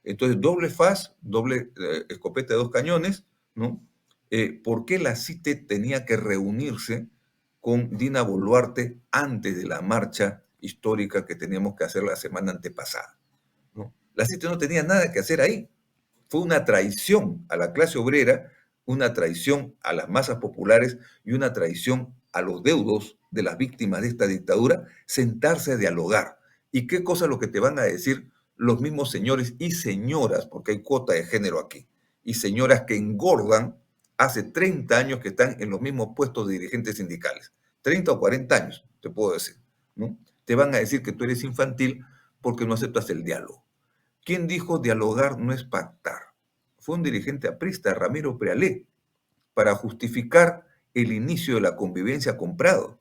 Entonces, doble faz, doble escopeta de dos cañones, ¿no? ¿Por qué la CITE tenía que reunirse con Dina Boluarte antes de la marcha histórica que teníamos que hacer la semana antepasada? ¿No? La CITE no tenía nada que hacer ahí. Fue una traición a la clase obrera, una traición a las masas populares y una traición a los deudos de las víctimas de esta dictadura, sentarse a dialogar. ¿Y qué cosa es lo que te van a decir los mismos señores y señoras, porque hay cuota de género aquí, y señoras que engordan hace 30 años que están en los mismos puestos de dirigentes sindicales? 30 o 40 años, te puedo decir, ¿no? Te van a decir que tú eres infantil porque no aceptas el diálogo. ¿Quién dijo dialogar no es pactar? Fue un dirigente aprista, Ramiro Prealé, para justificar el inicio de la convivencia con Prado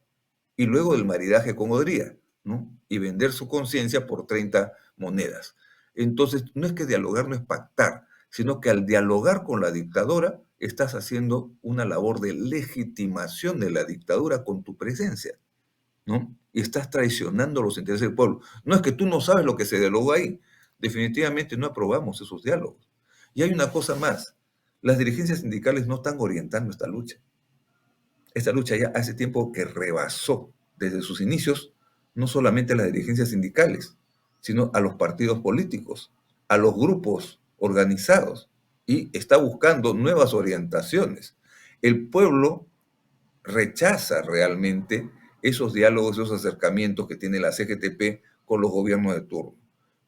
y luego del maridaje con Odría, ¿no? Y vender su conciencia por 30 monedas. Entonces, no es que dialogar no es pactar, sino que al dialogar con la dictadora estás haciendo una labor de legitimación de la dictadura con tu presencia, ¿no? Y estás traicionando los intereses del pueblo. No es que tú no sabes lo que se dialogó ahí. Definitivamente no aprobamos esos diálogos. Y hay una cosa más. Las dirigencias sindicales no están orientando esta lucha. Esta lucha ya hace tiempo que rebasó desde sus inicios no solamente a las dirigencias sindicales, sino a los partidos políticos, a los grupos organizados, y está buscando nuevas orientaciones. El pueblo rechaza realmente esos diálogos, esos acercamientos que tiene la CGTP con los gobiernos de turno.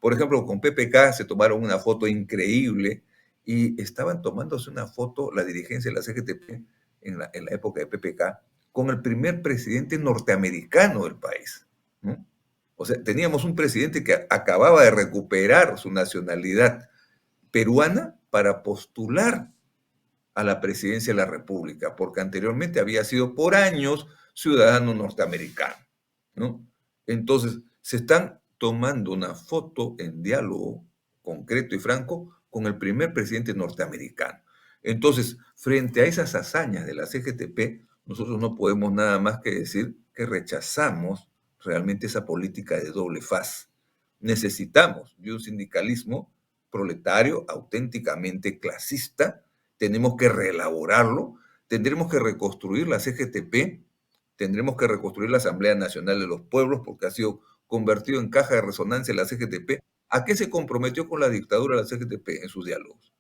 Por ejemplo, con PPK se tomaron una foto increíble y estaban tomándose una foto la dirigencia de la CGTP en la época de PPK con el primer presidente norteamericano del país, ¿no? O sea, teníamos un presidente que acababa de recuperar su nacionalidad peruana para postular a la presidencia de la República, porque anteriormente había sido por años ciudadano norteamericano, ¿no? Entonces, se están tomando una foto en diálogo concreto y franco con el primer presidente norteamericano. Entonces, frente a esas hazañas de la CGTP, nosotros no podemos nada más que decir que rechazamos realmente esa política de doble faz. Necesitamos de un sindicalismo proletario auténticamente clasista. Tenemos que reelaborarlo, tendremos que reconstruir la CGTP, tendremos que reconstruir la Asamblea Nacional de los Pueblos, porque ha sido convertido en caja de resonancia la CGTP. ¿A qué se comprometió con la dictadura la CGTP en sus diálogos?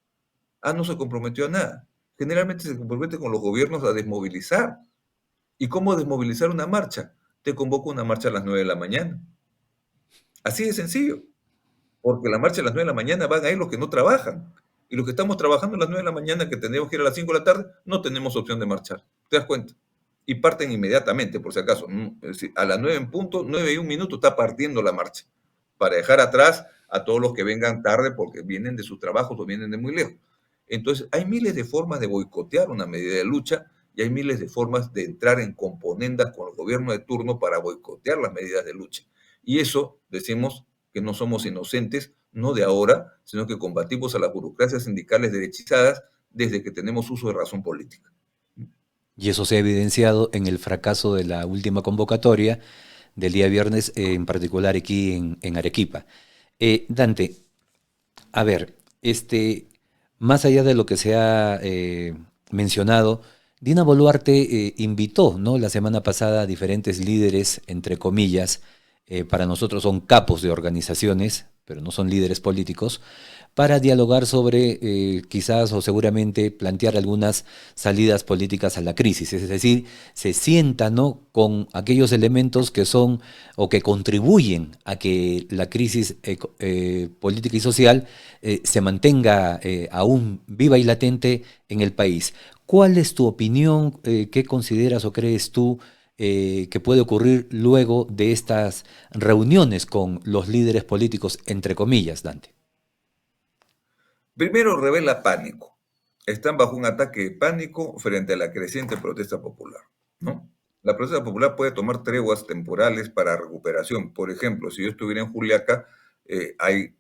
No se comprometió a nada. Generalmente se compromete con los gobiernos a desmovilizar. ¿Y cómo desmovilizar una marcha? Te convoco una marcha a las 9 de la mañana. Así de sencillo. Porque la marcha a las 9 de la mañana van a ir los que no trabajan. Y los que estamos trabajando a las 9 de la mañana, que tenemos que ir a las 5 de la tarde, no tenemos opción de marchar. ¿Te das cuenta? Y parten inmediatamente, por si acaso. Es decir, a las 9 en punto, 9 y un minuto, está partiendo la marcha. Para dejar atrás a todos los que vengan tarde porque vienen de sus trabajos o vienen de muy lejos. Entonces, hay miles de formas de boicotear una medida de lucha y hay miles de formas de entrar en componendas con el gobierno de turno para boicotear las medidas de lucha. Y eso, decimos, que no somos inocentes, no de ahora, sino que combatimos a las burocracias sindicales derechizadas desde que tenemos uso de razón política. Y eso se ha evidenciado en el fracaso de la última convocatoria del día viernes, en particular aquí en Arequipa. Dante, a ver, más allá de lo que se ha mencionado, Dina Boluarte invitó, ¿no? La semana pasada a diferentes líderes, entre comillas, para nosotros son capos de organizaciones, pero no son líderes políticos, para dialogar sobre quizás o seguramente plantear algunas salidas políticas a la crisis. Es decir, se sienta, ¿no? Con aquellos elementos que son o que contribuyen a que la crisis política y social se mantenga aún viva y latente en el país. ¿Cuál es tu opinión? ¿Qué consideras o crees tú que puede ocurrir luego de estas reuniones con los líderes políticos, entre comillas, Dante? Primero revela pánico. Están bajo un ataque de pánico frente a la creciente protesta popular, ¿no? La protesta popular puede tomar treguas temporales para recuperación. Por ejemplo, si yo estuviera en Juliaca, hay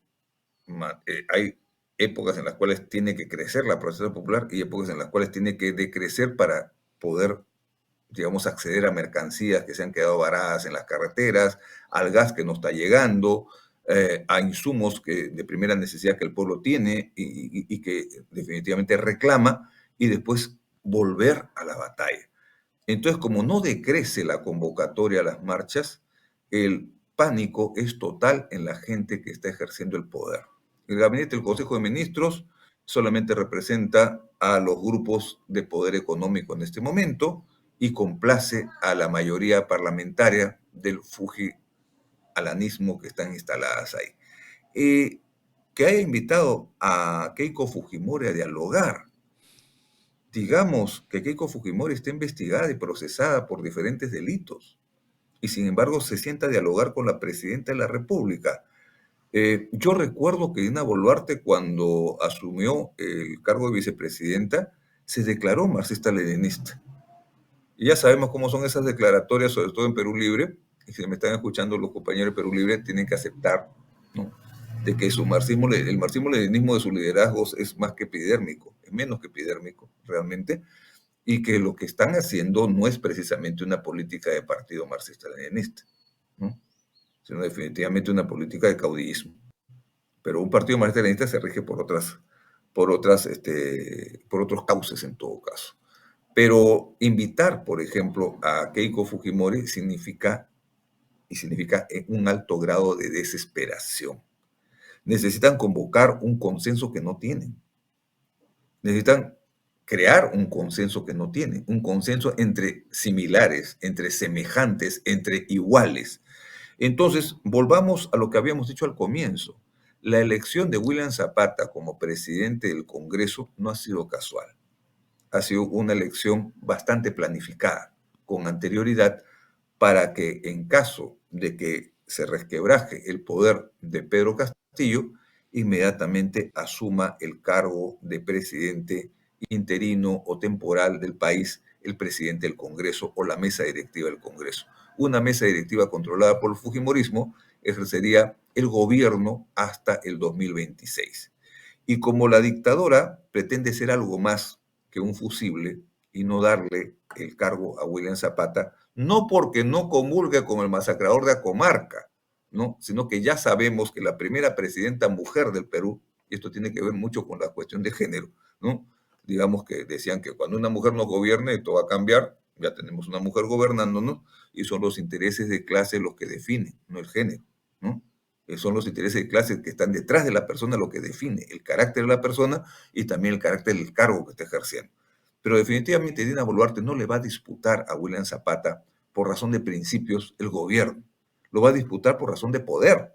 épocas en las cuales tiene que crecer la protesta popular y épocas en las cuales tiene que decrecer para poder, digamos, acceder a mercancías que se han quedado varadas en las carreteras, al gas que no está llegando, a insumos de primera necesidad que el pueblo tiene y que definitivamente reclama, y después volver a la batalla. Entonces, como no decrece la convocatoria a las marchas, el pánico es total en la gente que está ejerciendo el poder. El gabinete del Consejo de Ministros solamente representa a los grupos de poder económico en este momento y complace a la mayoría parlamentaria del fujimalanismo que están instaladas ahí. Que haya invitado a Keiko Fujimori a dialogar. Digamos que Keiko Fujimori está investigada y procesada por diferentes delitos y sin embargo se sienta a dialogar con la presidenta de la República. Yo recuerdo que Dina Boluarte, cuando asumió el cargo de vicepresidenta, se declaró marxista-leninista. Y ya sabemos cómo son esas declaratorias, sobre todo en Perú Libre, y si me están escuchando los compañeros de Perú Libre, tienen que aceptar, ¿no?, de que el marxismo-leninismo de sus liderazgos es más que epidérmico, es menos que epidérmico, realmente, y que lo que están haciendo no es precisamente una política de partido marxista-leninista, ¿no?, sino definitivamente una política de caudillismo. Pero un partido marxista-leninista se rige por otros cauces en todo caso. Pero invitar, por ejemplo, a Keiko Fujimori significa un alto grado de desesperación. Necesitan convocar un consenso que no tienen. Necesitan crear un consenso que no tienen, un consenso entre similares, entre semejantes, entre iguales. Entonces, volvamos a lo que habíamos dicho al comienzo. La elección de William Zapata como presidente del Congreso no ha sido casual. Ha sido una elección bastante planificada, con anterioridad, para que en caso de que se resquebraje el poder de Pedro Castillo, inmediatamente asuma el cargo de presidente interino o temporal del país el presidente del Congreso o la mesa directiva del Congreso. Una mesa directiva controlada por el Fujimorismo ejercería el gobierno hasta el 2026. Y como la dictadora pretende ser algo más que un fusible y no darle el cargo a William Zapata, no porque no comulgue con el masacrador de Acomarca, ¿no?, sino que ya sabemos que la primera presidenta mujer del Perú, y esto tiene que ver mucho con la cuestión de género, ¿no? Digamos que decían que cuando una mujer nos gobierne, todo va a cambiar, ya tenemos una mujer gobernándonos, y son los intereses de clase los que definen, no el género, ¿no? Son los intereses de clase que están detrás de la persona lo que define el carácter de la persona y también el carácter del cargo que está ejerciendo. Pero definitivamente Dina Boluarte no le va a disputar a William Zapata por razón de principios el gobierno. Lo va a disputar por razón de poder,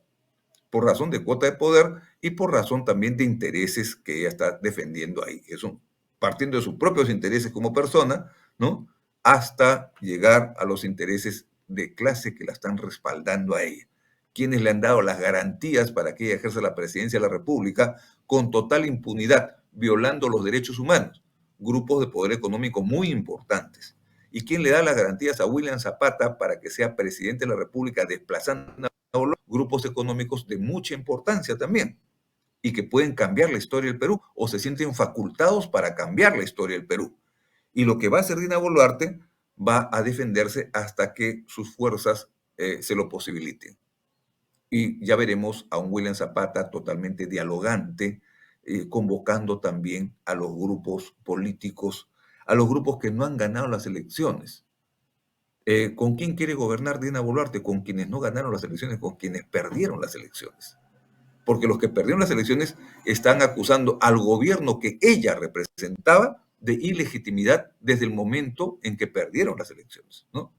por razón de cuota de poder y por razón también de intereses que ella está defendiendo ahí. Eso, partiendo de sus propios intereses como persona, ¿no?, hasta llegar a los intereses de clase que la están respaldando a ella. Quienes le han dado las garantías para que ella ejerza la presidencia de la República con total impunidad, violando los derechos humanos. Grupos de poder económico muy importantes. ¿Y quién le da las garantías a William Zapata para que sea presidente de la República, desplazando a grupos económicos de mucha importancia también y que pueden cambiar la historia del Perú o se sienten facultados para cambiar la historia del Perú? Y lo que va a hacer Dina Boluarte va a defenderse hasta que sus fuerzas se lo posibiliten. Y ya veremos a un William Zapata totalmente dialogante, convocando también a los grupos políticos, a los grupos que no han ganado las elecciones. ¿Con quién quiere gobernar Dina Boluarte? Con quienes no ganaron las elecciones, con quienes perdieron las elecciones. Porque los que perdieron las elecciones están acusando al gobierno que ella representaba de ilegitimidad desde el momento en que perdieron las elecciones, ¿no?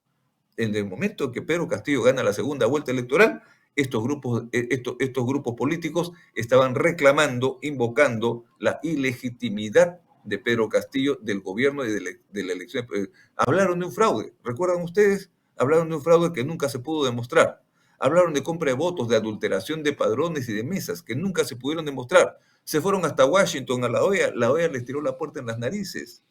En el momento en que Pedro Castillo gana la segunda vuelta electoral, estos grupos políticos estaban reclamando, invocando la ilegitimidad de Pedro Castillo, del gobierno y de la elección. Hablaron de un fraude, ¿recuerdan ustedes? Hablaron de un fraude que nunca se pudo demostrar. Hablaron de compra de votos, de adulteración de padrones y de mesas, que nunca se pudieron demostrar. Se fueron hasta Washington, a la OEA les tiró la puerta en las narices,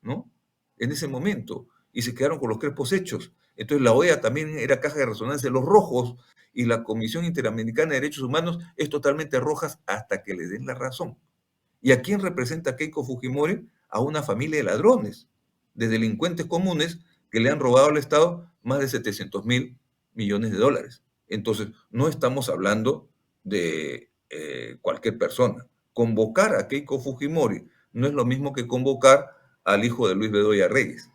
¿no? En ese momento, y se quedaron con los crespos hechos. Entonces la OEA también era caja de resonancia de los rojos, y la Comisión Interamericana de Derechos Humanos es totalmente rojas hasta que le den la razón. ¿Y a quién representa Keiko Fujimori? A una familia de ladrones, de delincuentes comunes que le han robado al Estado más de 700.000 millones de dólares. Entonces, no estamos hablando de cualquier persona. Convocar a Keiko Fujimori no es lo mismo que convocar al hijo de Luis Bedoya Reyes.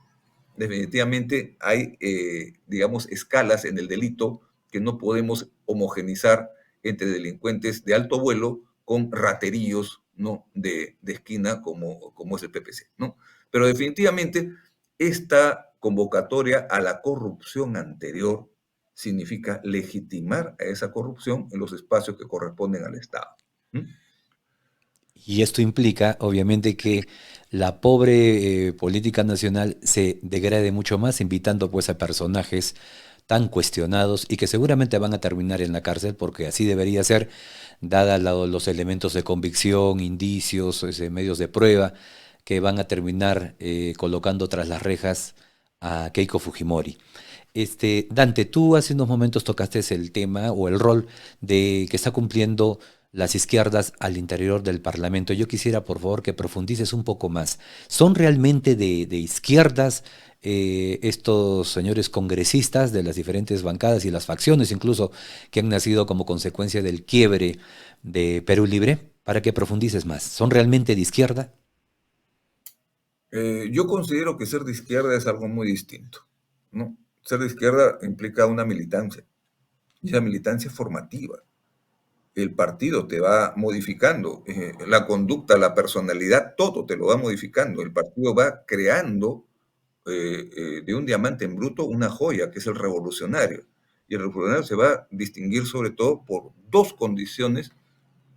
Definitivamente hay, digamos, escalas en el delito que no podemos homogenizar entre delincuentes de alto vuelo con raterillos, ¿no? de esquina como es el PPC, ¿no? Pero definitivamente esta convocatoria a la corrupción anterior significa legitimar a esa corrupción en los espacios que corresponden al Estado. ¿Mm? Y esto implica, obviamente, que la pobre política nacional se degrade mucho más, invitando pues a personajes tan cuestionados y que seguramente van a terminar en la cárcel, porque así debería ser, dada los elementos de convicción, indicios, medios de prueba, que van a terminar colocando tras las rejas a Keiko Fujimori. Dante, tú hace unos momentos tocaste el tema o el rol de que está cumpliendo las izquierdas al interior del Parlamento. Yo quisiera, por favor, que profundices un poco más. ¿Son realmente de izquierdas estos señores congresistas de las diferentes bancadas y las facciones incluso que han nacido como consecuencia del quiebre de Perú Libre? Para que profundices más. ¿Son realmente de izquierda? Yo considero que ser de izquierda es algo muy distinto, ¿no? Ser de izquierda implica una militancia, y esa militancia es formativa. El partido te va modificando, la conducta, la personalidad, todo te lo va modificando. El partido va creando de un diamante en bruto una joya, que es el revolucionario. Y el revolucionario se va a distinguir sobre todo por dos condiciones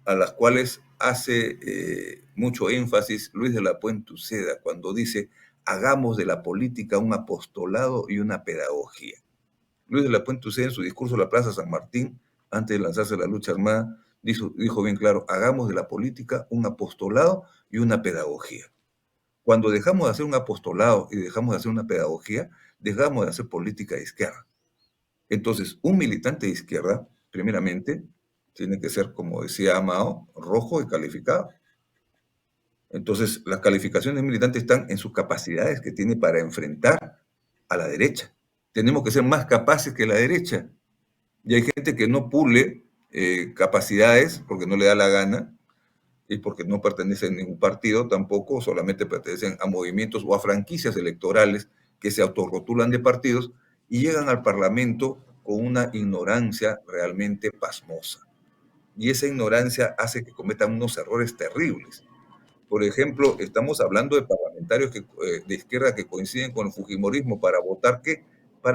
a las cuales hace mucho énfasis Luis de la Puente Uceda cuando dice: hagamos de la política un apostolado y una pedagogía. Luis de la Puente Uceda, en su discurso en la Plaza San Martín, antes de lanzarse a la lucha armada, dijo bien claro: hagamos de la política un apostolado y una pedagogía. Cuando dejamos de hacer un apostolado y dejamos de hacer una pedagogía, dejamos de hacer política de izquierda. Entonces, un militante de izquierda, primeramente, tiene que ser, como decía Mao, rojo y calificado. Entonces, las calificaciones militantes están en sus capacidades que tiene para enfrentar a la derecha. Tenemos que ser más capaces que la derecha. Y hay gente que no pule capacidades porque no le da la gana y porque no pertenece a ningún partido tampoco, solamente pertenecen a movimientos o a franquicias electorales que se autorrotulan de partidos y llegan al Parlamento con una ignorancia realmente pasmosa. Y esa ignorancia hace que cometan unos errores terribles. Por ejemplo, estamos hablando de parlamentarios de izquierda que coinciden con el fujimorismo para votar que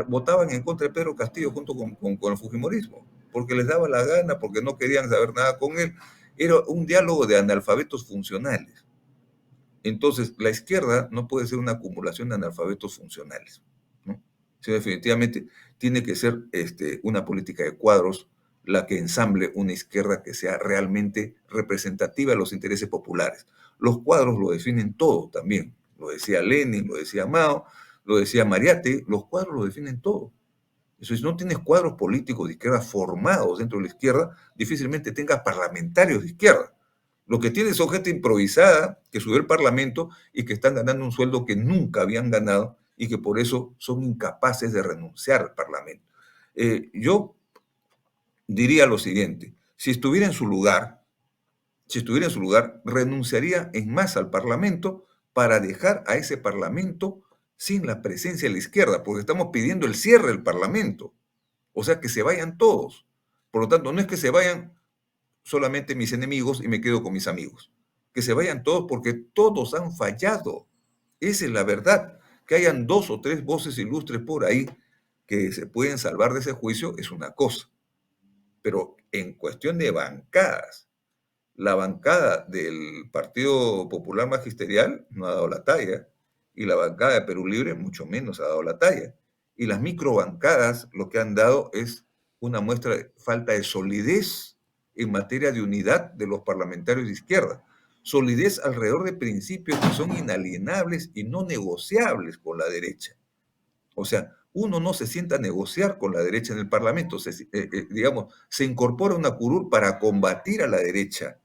votaban en contra de Pedro Castillo junto con el fujimorismo, porque les daba la gana, porque no querían saber nada con él. Era un diálogo de analfabetos funcionales. Entonces, la izquierda no puede ser una acumulación de analfabetos funcionales, ¿no? Sí, definitivamente tiene que ser una política de cuadros la que ensamble una izquierda que sea realmente representativa de los intereses populares. Los cuadros lo definen todo también. Lo decía Lenin, lo decía Mao, lo decía Mariátegui, los cuadros lo definen todo. Eso, si no tienes cuadros políticos de izquierda formados dentro de la izquierda, difícilmente tengas parlamentarios de izquierda. Lo que tienes son gente improvisada que subió al Parlamento y que están ganando un sueldo que nunca habían ganado y que por eso son incapaces de renunciar al Parlamento. Yo diría lo siguiente: si estuviera en su lugar, renunciaría en masa al Parlamento para dejar a ese Parlamento sin la presencia de la izquierda, porque estamos pidiendo el cierre del Parlamento. O sea, que se vayan todos. Por lo tanto, no es que se vayan solamente mis enemigos y me quedo con mis amigos. Que se vayan todos porque todos han fallado. Esa es la verdad. Que hayan dos o tres voces ilustres por ahí que se pueden salvar de ese juicio es una cosa. Pero en cuestión de bancadas, la bancada del Partido Popular Magisterial no ha dado la talla, y la bancada de Perú Libre mucho menos ha dado la talla. Y las microbancadas lo que han dado es una muestra de falta de solidez en materia de unidad de los parlamentarios de izquierda. Solidez alrededor de principios que son inalienables y no negociables con la derecha. O sea, uno no se sienta a negociar con la derecha en el Parlamento, digamos, se incorpora una curul para combatir a la derecha,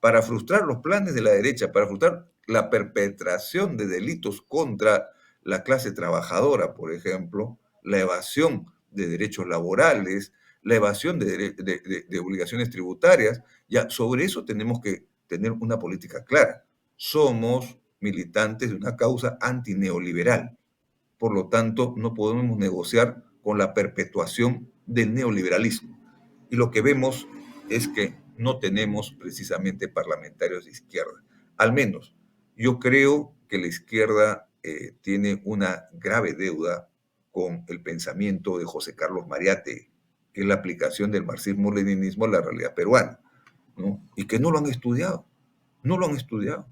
para frustrar los planes de la derecha, para frustrar la perpetración de delitos contra la clase trabajadora, por ejemplo, la evasión de derechos laborales, la evasión de obligaciones tributarias. Ya sobre eso tenemos que tener una política clara. Somos militantes de una causa antineoliberal. Por lo tanto, no podemos negociar con la perpetuación del neoliberalismo. Y lo que vemos es que no tenemos precisamente parlamentarios de izquierda. Al menos, yo creo que la izquierda tiene una grave deuda con el pensamiento de José Carlos Mariátegui, que es la aplicación del marxismo-leninismo a la realidad peruana, ¿no? Y que no lo han estudiado, no lo han estudiado.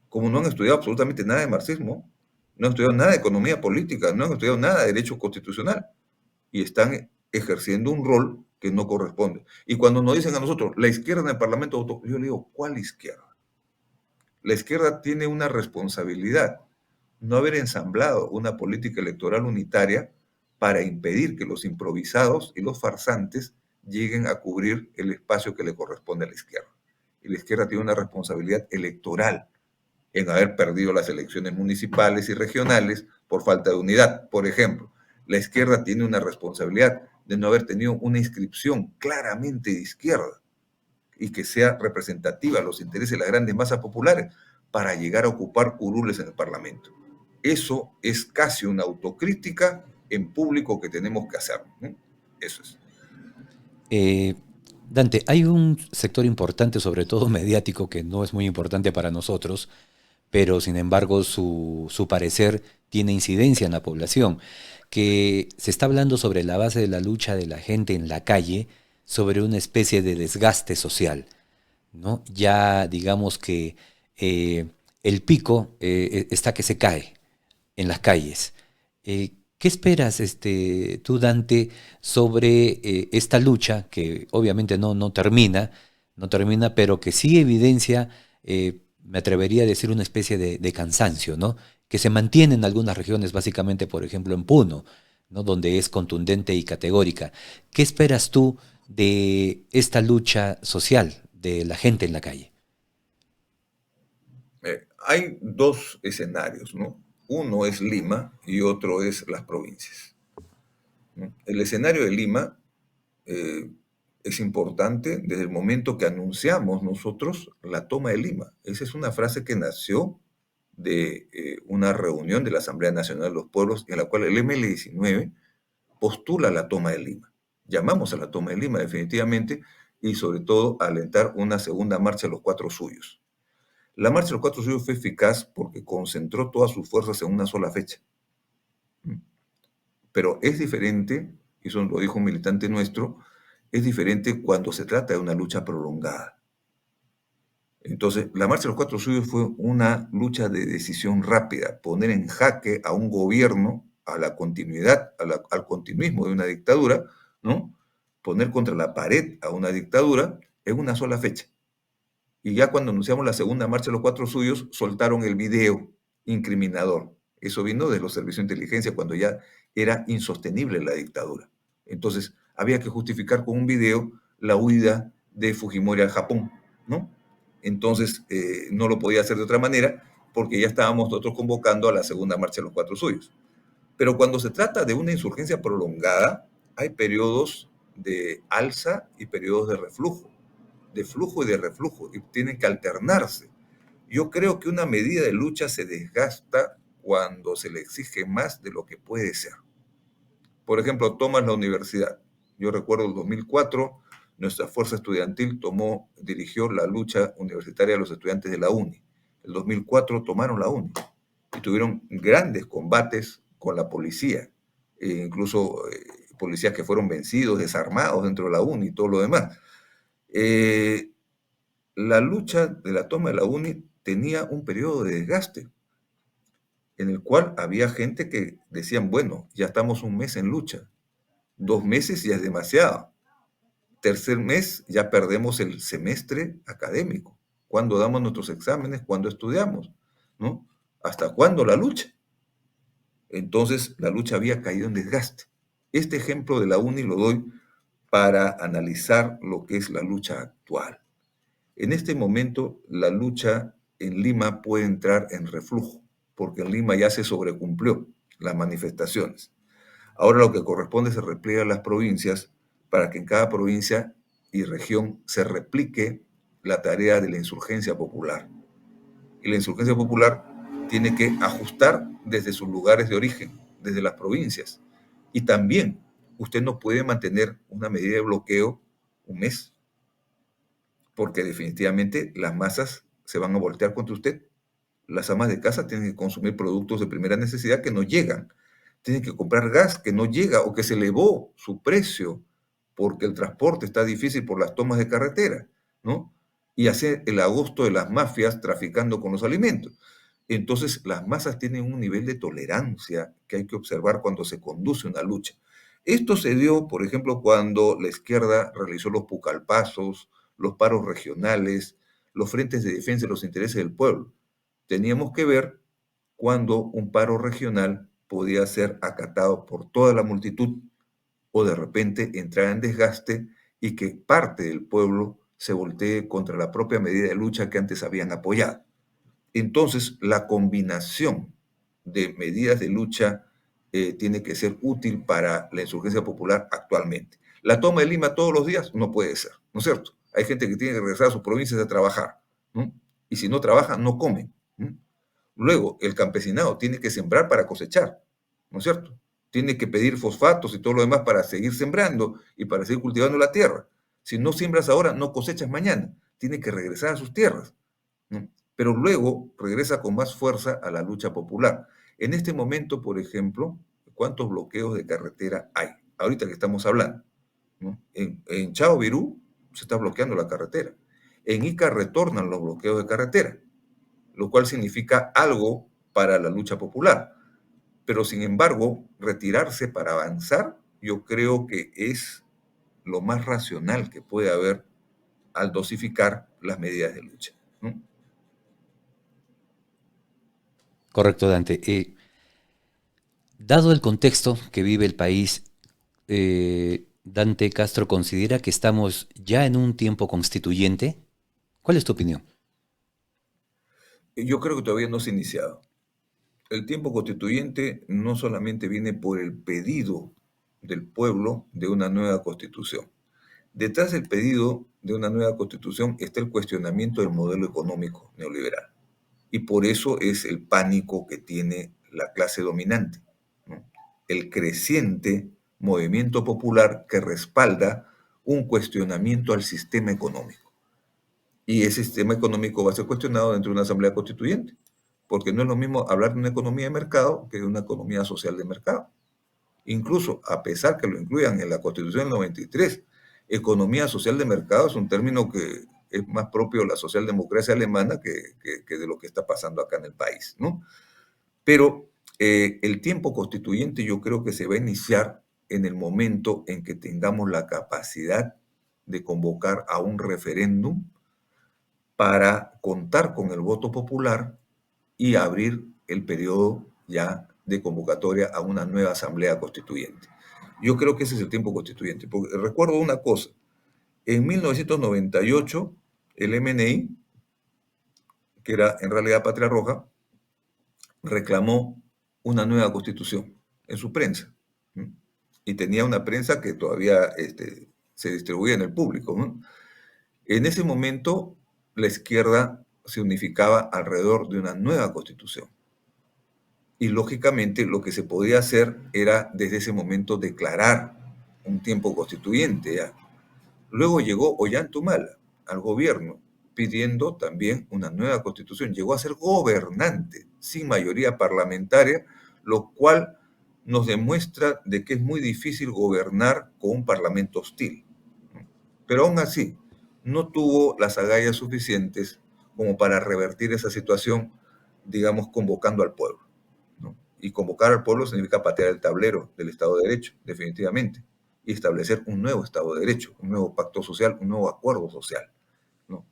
Como no han estudiado absolutamente nada de marxismo, no han estudiado nada de economía política, no han estudiado nada de derecho constitucional, y están ejerciendo un rol que no corresponde. Y cuando nos dicen a nosotros, la izquierda en el Parlamento, yo le digo, ¿cuál izquierda? La izquierda tiene una responsabilidad: no haber ensamblado una política electoral unitaria para impedir que los improvisados y los farsantes lleguen a cubrir el espacio que le corresponde a la izquierda. Y la izquierda tiene una responsabilidad electoral en haber perdido las elecciones municipales y regionales por falta de unidad. Por ejemplo, la izquierda tiene una responsabilidad de no haber tenido una inscripción claramente de izquierda y que sea representativa a los intereses de las grandes masas populares para llegar a ocupar curules en el Parlamento. Eso es casi una autocrítica en público que tenemos que hacer, ¿no? Eso es. Eh, Dante, hay un sector importante, sobre todo mediático, que no es muy importante para nosotros, pero sin embargo su parecer tiene incidencia en la población, que se está hablando sobre la base de la lucha de la gente en la calle, sobre una especie de desgaste social, ¿no? Ya digamos que eh, el pico está que se cae en las calles. ¿Qué esperas, tú, Dante, sobre esta lucha que obviamente no termina, no termina, pero que sí evidencia, me atrevería a decir, una especie de cansancio, ¿no? Que se mantiene en algunas regiones, básicamente, por ejemplo, en Puno, ¿no? Donde es contundente y categórica. ¿Qué esperas tú de esta lucha social de la gente en la calle? Hay dos escenarios, ¿no? Uno es Lima y otro es las provincias, ¿no? El escenario de Lima eh, es importante desde el momento que anunciamos nosotros la toma de Lima. Esa es una frase que nació de una reunión de la Asamblea Nacional de los Pueblos en la cual el ML19 postula la toma de Lima. Llamamos a la toma de Lima definitivamente, y sobre todo a alentar una segunda marcha de los Cuatro Suyos. La marcha de los Cuatro Suyos fue eficaz porque concentró todas sus fuerzas en una sola fecha. Pero es diferente, y eso lo dijo un militante nuestro, es diferente cuando se trata de una lucha prolongada. Entonces, la Marcha de los Cuatro Suyos fue una lucha de decisión rápida, poner en jaque a un gobierno, a la continuidad, al continuismo de una dictadura, ¿no? Poner contra la pared a una dictadura en una sola fecha. Y ya cuando anunciamos la segunda Marcha de los Cuatro Suyos, soltaron el video incriminador. Eso vino de los servicios de inteligencia cuando ya era insostenible la dictadura. Entonces, había que justificar con un video la huida de Fujimori al Japón, ¿no? Entonces, no lo podía hacer de otra manera porque ya estábamos nosotros convocando a la segunda Marcha de los Cuatro Suyos. Pero cuando se trata de una insurgencia prolongada, hay periodos de alza y periodos de flujo y de reflujo, y tienen que alternarse. Yo creo que una medida de lucha se desgasta cuando se le exige más de lo que puede ser. Por ejemplo, tomas la universidad. Yo recuerdo el 2004, nuestra fuerza estudiantil dirigió la lucha universitaria de los estudiantes de la UNI. El 2004 tomaron la UNI y tuvieron grandes combates con la policía, incluso policías que fueron vencidos, desarmados dentro de la UNI y todo lo demás. Eh, la lucha de la toma de la UNI tenía un periodo de desgaste en el cual había gente que decían, bueno, ya estamos un mes en lucha, 2 meses ya es demasiado, tercer mes ya perdemos el semestre académico, cuándo damos nuestros exámenes, cuándo estudiamos, ¿no? ¿Hasta cuándo la lucha? Entonces la lucha había caído en desgaste. Este ejemplo de la UNI lo doy para analizar lo que es la lucha actual. En este momento, la lucha en Lima puede entrar en reflujo, porque en Lima ya se sobrecumplió las manifestaciones. Ahora lo que corresponde es repliega a las provincias para que en cada provincia y región se replique la tarea de la insurgencia popular. Y la insurgencia popular tiene que ajustar desde sus lugares de origen, desde las provincias. Y también usted no puede mantener una medida de bloqueo un mes, porque definitivamente las masas se van a voltear contra usted. Las amas de casa tienen que consumir productos de primera necesidad que no llegan. Tienen que comprar gas que no llega o que se elevó su precio porque el transporte está difícil por las tomas de carretera, ¿no? Y hace el agosto de las mafias traficando con los alimentos. Entonces, las masas tienen un nivel de tolerancia que hay que observar cuando se conduce una lucha. Esto se dio, por ejemplo, cuando la izquierda realizó los pucallpazos, los paros regionales, los frentes de defensa de los intereses del pueblo. Teníamos que ver cuando un paro regional podía ser acatado por toda la multitud o de repente entrar en desgaste y que parte del pueblo se voltee contra la propia medida de lucha que antes habían apoyado. Entonces, la combinación de medidas de lucha tiene que ser útil para la insurgencia popular actualmente. La toma de Lima todos los días no puede ser, ¿no es cierto? Hay gente que tiene que regresar a sus provincias a trabajar, ¿no? Y si no trabajan, no comen, ¿no? Luego, el campesinado tiene que sembrar para cosechar, ¿no es cierto? Tiene que pedir fosfatos y todo lo demás para seguir sembrando y para seguir cultivando la tierra. Si no siembras ahora, no cosechas mañana. Tiene que regresar a sus tierras, ¿no? Pero luego regresa con más fuerza a la lucha popular. En este momento, por ejemplo, ¿cuántos bloqueos de carretera hay? Ahorita que estamos hablando, ¿no? En Chao Virú se está bloqueando la carretera. En Ica retornan los bloqueos de carretera, lo cual significa algo para la lucha popular. Pero sin embargo, retirarse para avanzar, yo creo que es lo más racional que puede haber al dosificar las medidas de lucha, ¿no? Correcto, Dante. Dado el contexto que vive el país, Dante Castro considera que estamos ya en un tiempo constituyente. ¿Cuál es tu opinión? Yo creo que todavía no se ha iniciado. El tiempo constituyente no solamente viene por el pedido del pueblo de una nueva constitución. Detrás del pedido de una nueva constitución está el cuestionamiento del modelo económico neoliberal. Y por eso es el pánico que tiene la clase dominante, ¿no? El creciente movimiento popular que respalda un cuestionamiento al sistema económico. Y ese sistema económico va a ser cuestionado dentro de una asamblea constituyente, porque no es lo mismo hablar de una economía de mercado que de una economía social de mercado. Incluso, a pesar que lo incluyan en la Constitución del 93, economía social de mercado es un término que es más propio de la socialdemocracia alemana que de lo que está pasando acá en el país, ¿no? Pero el tiempo constituyente yo creo que se va a iniciar en el momento en que tengamos la capacidad de convocar a un referéndum para contar con el voto popular y abrir el periodo ya de convocatoria a una nueva asamblea constituyente. Yo creo que ese es el tiempo constituyente, porque recuerdo una cosa, en 1998 el MNI, que era en realidad Patria Roja, reclamó una nueva constitución en su prensa, ¿no? y tenía una prensa que todavía se distribuía en el público, ¿no? En ese momento, la izquierda se unificaba alrededor de una nueva constitución. Y lógicamente lo que se podía hacer era desde ese momento declarar un tiempo constituyente, ¿ya? Luego llegó Ollanta al gobierno pidiendo también una nueva constitución. Llegó a ser gobernante sin mayoría parlamentaria, lo cual nos demuestra de que es muy difícil gobernar con un parlamento hostil. Pero aún así, no tuvo las agallas suficientes como para revertir esa situación, digamos, convocando al pueblo, ¿no? Y convocar al pueblo significa patear el tablero del Estado de Derecho, definitivamente, y establecer un nuevo Estado de Derecho, un nuevo pacto social, un nuevo acuerdo social, ¿no?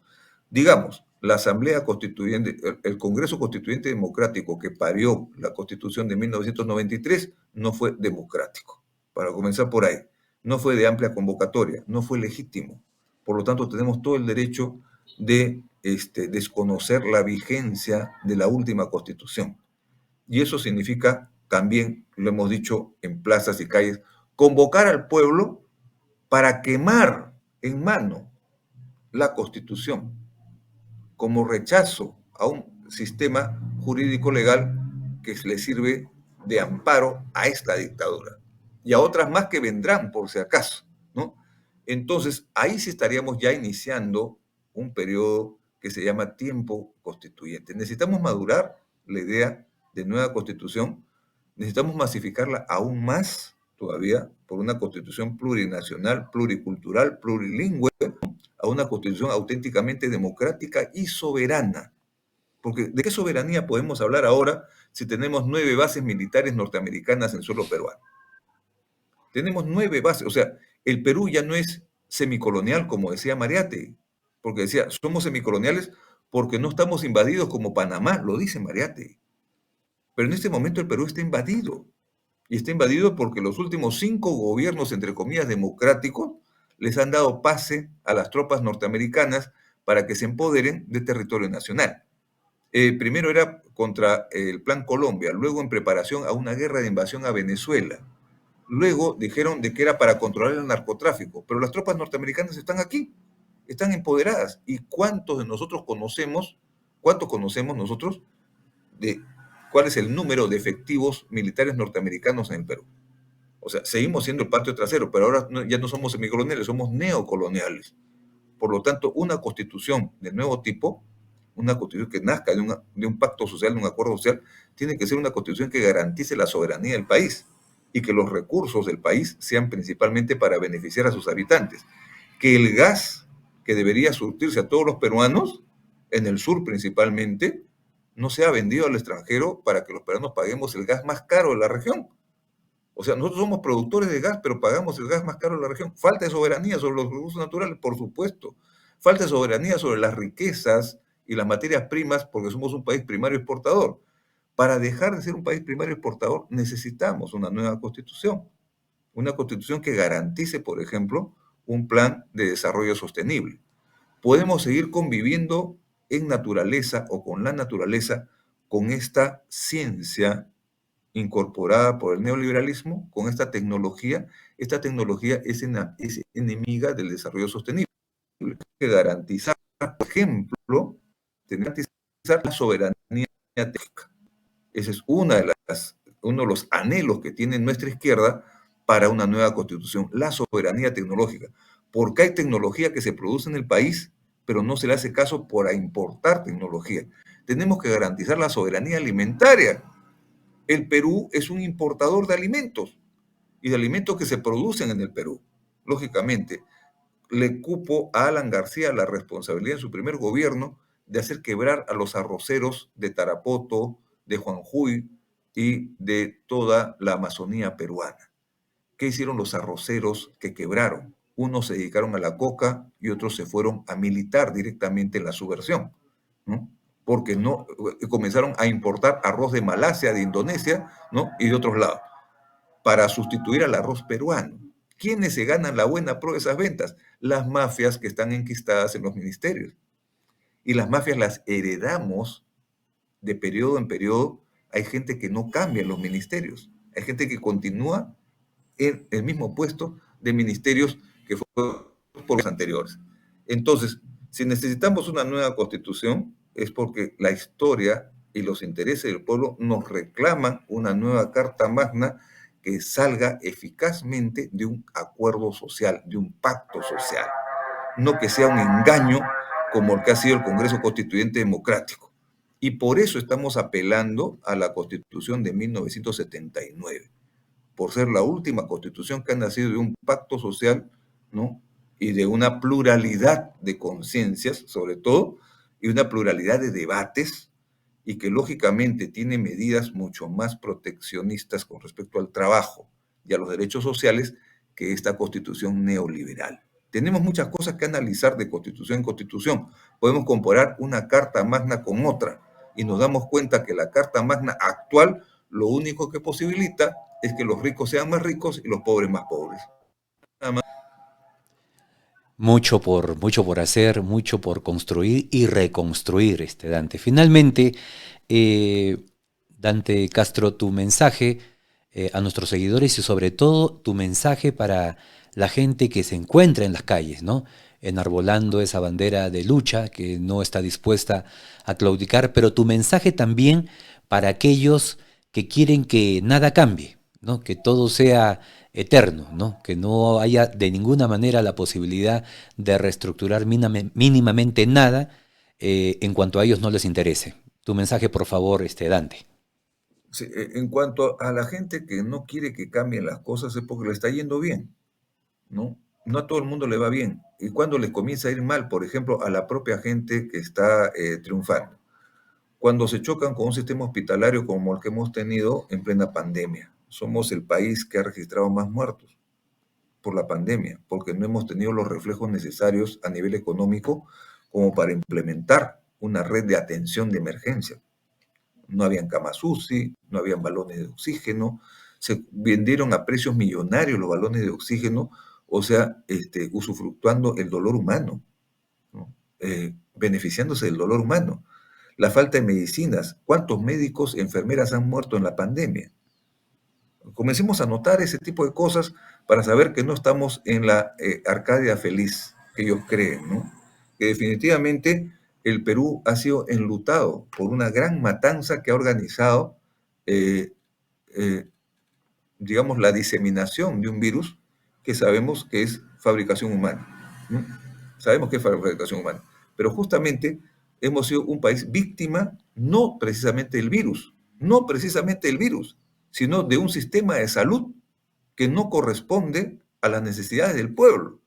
Digamos, la Asamblea Constituyente, el Congreso Constituyente Democrático que parió la Constitución de 1993 no fue democrático, para comenzar por ahí. No fue de amplia convocatoria, no fue legítimo. Por lo tanto, tenemos todo el derecho de desconocer la vigencia de la última Constitución. Y eso significa también, lo hemos dicho en plazas y calles, convocar al pueblo para quemar en mano la Constitución como rechazo a un sistema jurídico legal que le sirve de amparo a esta dictadura y a otras más que vendrán por si acaso, ¿no? Entonces, ahí sí estaríamos ya iniciando un periodo que se llama tiempo constituyente. Necesitamos madurar la idea de nueva constitución, necesitamos masificarla aún más todavía por una constitución plurinacional, pluricultural, plurilingüe, a una constitución auténticamente democrática y soberana. Porque ¿de qué soberanía podemos hablar ahora si tenemos 9 bases militares norteamericanas en suelo peruano? Tenemos 9 bases, o sea, el Perú ya no es semicolonial, como decía Mariátegui, porque decía, somos semicoloniales porque no estamos invadidos como Panamá, lo dice Mariátegui. Pero en este momento el Perú está invadido. Y está invadido porque los últimos 5 gobiernos, entre comillas, democráticos, les han dado pase a las tropas norteamericanas para que se empoderen de territorio nacional. Primero era contra el Plan Colombia, luego en preparación a una guerra de invasión a Venezuela. Luego dijeron de que era para controlar el narcotráfico, pero las tropas norteamericanas están aquí, están empoderadas. ¿Y cuántos conocemos nosotros de cuál es el número de efectivos militares norteamericanos en el Perú? O sea, seguimos siendo el patio trasero, pero ahora ya no somos semicoloniales, somos neocoloniales. Por lo tanto, una constitución de nuevo tipo, una constitución que nazca de un pacto social, de un acuerdo social, tiene que ser una constitución que garantice la soberanía del país y que los recursos del país sean principalmente para beneficiar a sus habitantes. Que el gas que debería surtirse a todos los peruanos, en el sur principalmente, no sea vendido al extranjero para que los peruanos paguemos el gas más caro de la región. O sea, nosotros somos productores de gas, pero pagamos el gas más caro de la región. Falta de soberanía sobre los recursos naturales, por supuesto. Falta de soberanía sobre las riquezas y las materias primas, porque somos un país primario exportador. Para dejar de ser un país primario exportador, necesitamos una nueva constitución. Una constitución que garantice, por ejemplo, un plan de desarrollo sostenible. Podemos seguir conviviendo en naturaleza o con la naturaleza con esta ciencia incorporada por el neoliberalismo con esta tecnología. Esta tecnología es enemiga del desarrollo sostenible. Que garantizar, por ejemplo, garantizar la soberanía tecnológica. Ese es uno de los anhelos que tiene nuestra izquierda para una nueva constitución, la soberanía tecnológica. Porque hay tecnología que se produce en el país, pero no se le hace caso por importar tecnología. Tenemos que garantizar la soberanía alimentaria. El Perú es un importador de alimentos y de alimentos que se producen en el Perú. Lógicamente, le cupo a Alan García la responsabilidad en su primer gobierno de hacer quebrar a los arroceros de Tarapoto, de Juanjuy y de toda la Amazonía peruana. ¿Qué hicieron los arroceros que quebraron? Unos se dedicaron a la coca y otros se fueron a militar directamente en la subversión, ¿no? Porque no comenzaron a importar arroz de Malasia, de Indonesia, ¿no? Y de otros lados, para sustituir al arroz peruano. ¿Quiénes se ganan la buena pro de esas ventas? Las mafias que están enquistadas en los ministerios. Y las mafias las heredamos de periodo en periodo. Hay gente que no cambia en los ministerios. Hay gente que continúa en el mismo puesto de ministerios que fueron por los anteriores. Entonces, si necesitamos una nueva constitución, es porque la historia y los intereses del pueblo nos reclaman una nueva Carta Magna que salga eficazmente de un acuerdo social, de un pacto social, no que sea un engaño como el que ha sido el Congreso Constituyente Democrático. Y por eso estamos apelando a la Constitución de 1979, por ser la última constitución que ha nacido de un pacto social, ¿no? Y de una pluralidad de conciencias, sobre todo, y una pluralidad de debates, y que lógicamente tiene medidas mucho más proteccionistas con respecto al trabajo y a los derechos sociales que esta constitución neoliberal. Tenemos muchas cosas que analizar de constitución en constitución. Podemos comparar una carta magna con otra y nos damos cuenta que la carta magna actual lo único que posibilita es que los ricos sean más ricos y los pobres más pobres. Nada más. Mucho por hacer, mucho por construir y reconstruir, Dante. Finalmente, eh, Dante Castro, tu mensaje a nuestros seguidores y sobre todo tu mensaje para la gente que se encuentra en las calles, ¿no? Enarbolando esa bandera de lucha que no está dispuesta a claudicar, pero tu mensaje también para aquellos que quieren que nada cambie, ¿no? Que todo sea eterno, ¿no? Que no haya de ninguna manera la posibilidad de reestructurar mínimamente nada en cuanto a ellos no les interese. Tu mensaje, por favor, Dante. Sí, en cuanto a la gente que no quiere que cambien las cosas es porque le está yendo bien, ¿no? No a todo el mundo le va bien. Y cuando le comienza a ir mal, por ejemplo, a la propia gente que está triunfando, cuando se chocan con un sistema hospitalario como el que hemos tenido en plena pandemia. Somos el país que ha registrado más muertos por la pandemia, porque no hemos tenido los reflejos necesarios a nivel económico como para implementar una red de atención de emergencia. No habían camas UCI, no habían balones de oxígeno, se vendieron a precios millonarios los balones de oxígeno, o sea, usufructuando el dolor humano, ¿no? Beneficiándose del dolor humano. La falta de medicinas, ¿cuántos médicos, enfermeras han muerto en la pandemia? Comencemos a notar ese tipo de cosas para saber que no estamos en la Arcadia feliz que ellos creen, ¿no? Que definitivamente el Perú ha sido enlutado por una gran matanza que ha organizado, eh, eh, digamos, la diseminación de un virus que sabemos que es fabricación humana, ¿no? Sabemos que es fabricación humana, pero justamente hemos sido un país víctima no precisamente del virus, no precisamente del virus, sino de un sistema de salud que no corresponde a las necesidades del pueblo.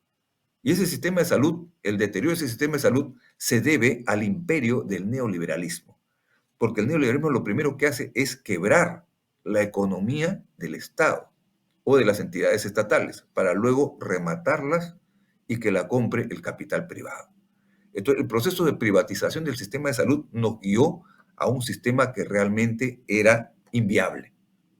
Y ese sistema de salud, el deterioro de ese sistema de salud, se debe al imperio del neoliberalismo. Porque el neoliberalismo lo primero que hace es quebrar la economía del Estado o de las entidades estatales para luego rematarlas y que la compre el capital privado. Entonces, el proceso de privatización del sistema de salud nos guió a un sistema que realmente era inviable.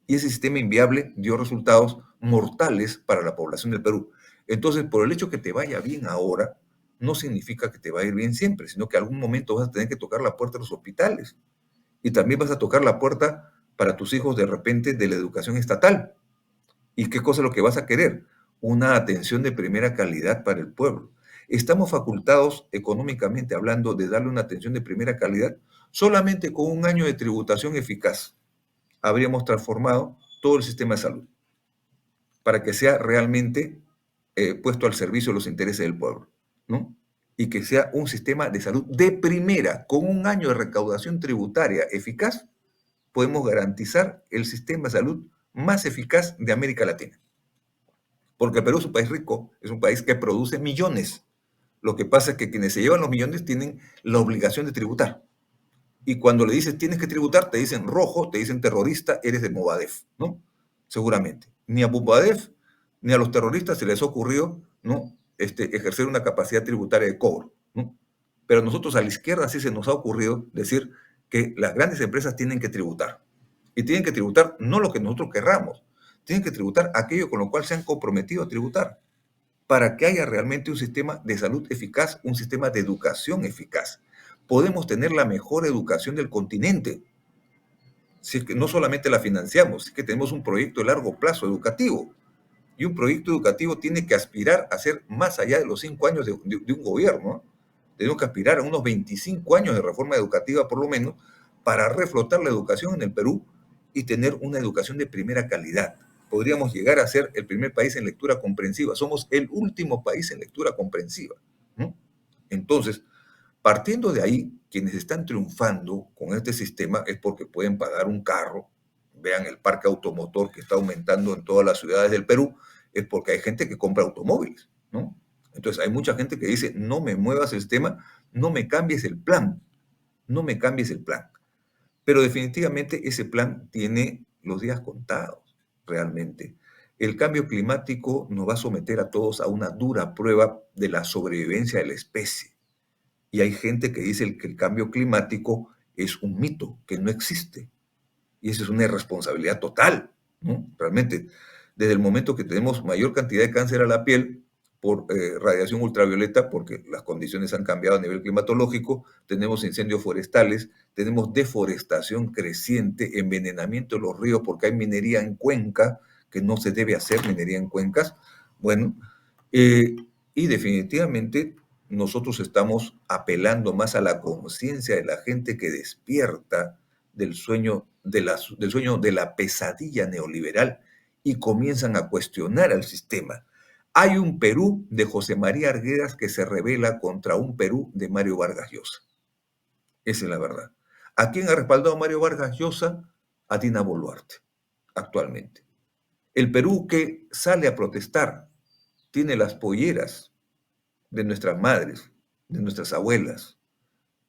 Y ese sistema inviable dio resultados mortales para la población del Perú. Entonces, por el hecho que te vaya bien ahora, no significa que te va a ir bien siempre, sino que algún momento vas a tener que tocar la puerta de los hospitales. Y también vas a tocar la puerta para tus hijos de repente de la educación estatal. ¿Y qué cosa es lo que vas a querer? Una atención de primera calidad para el pueblo. Estamos facultados económicamente hablando de darle una atención de primera calidad solamente con un año de tributación eficaz. Habríamos transformado todo el sistema de salud para que sea realmente puesto al servicio de los intereses del pueblo, ¿no? Y que sea un sistema de salud de primera, con un año de recaudación tributaria eficaz, podemos garantizar el sistema de salud más eficaz de América Latina. Porque Perú es un país rico, es un país que produce millones. Lo que pasa es que quienes se llevan los millones tienen la obligación de tributar. Y cuando le dices tienes que tributar, te dicen rojo, te dicen terrorista, eres de Movadef, ¿no? Seguramente. Ni a Movadef ni a los terroristas se les ha ocurrido, ¿no? Ejercer una capacidad tributaria de cobro, ¿no? Pero a nosotros a la izquierda sí se nos ha ocurrido decir que las grandes empresas tienen que tributar. Y tienen que tributar no lo que nosotros querramos, tienen que tributar aquello con lo cual se han comprometido a tributar, para que haya realmente un sistema de salud eficaz, un sistema de educación eficaz. Podemos tener la mejor educación del continente, si es que no solamente la financiamos, si es que tenemos un proyecto de largo plazo educativo. Y un proyecto educativo tiene que aspirar a ser más allá de los 5 años de un gobierno, ¿no? Tenemos que aspirar a unos 25 años de reforma educativa por lo menos para reflotar la educación en el Perú y tener una educación de primera calidad. Podríamos llegar a ser el primer país en lectura comprensiva. Somos el último país en lectura comprensiva, ¿no? Entonces, partiendo de ahí, quienes están triunfando con este sistema es porque pueden pagar un carro. Vean el parque automotor que está aumentando en todas las ciudades del Perú, es porque hay gente que compra automóviles, ¿no? Entonces hay mucha gente que dice, no me muevas el sistema, no me cambies el plan, no me cambies el plan. Pero definitivamente ese plan tiene los días contados, realmente. El cambio climático nos va a someter a todos a una dura prueba de la sobrevivencia de la especie. Y hay gente que dice que el cambio climático es un mito, que no existe. Y eso es una irresponsabilidad total, ¿no? Realmente, desde el momento que tenemos mayor cantidad de cáncer a la piel por radiación ultravioleta, porque las condiciones han cambiado a nivel climatológico, tenemos incendios forestales, tenemos deforestación creciente, envenenamiento de los ríos, porque hay minería en cuenca, que no se debe hacer minería en cuencas. Bueno, y definitivamente nosotros estamos apelando más a la conciencia de la gente que despierta del sueño del sueño de la pesadilla neoliberal y comienzan a cuestionar al sistema. Hay un Perú de José María Arguedas que se revela contra un Perú de Mario Vargas Llosa. Esa es la verdad. ¿A quién ha respaldado Mario Vargas Llosa? A Dina Boluarte, actualmente. El Perú que sale a protestar tiene las polleras de nuestras madres, de nuestras abuelas,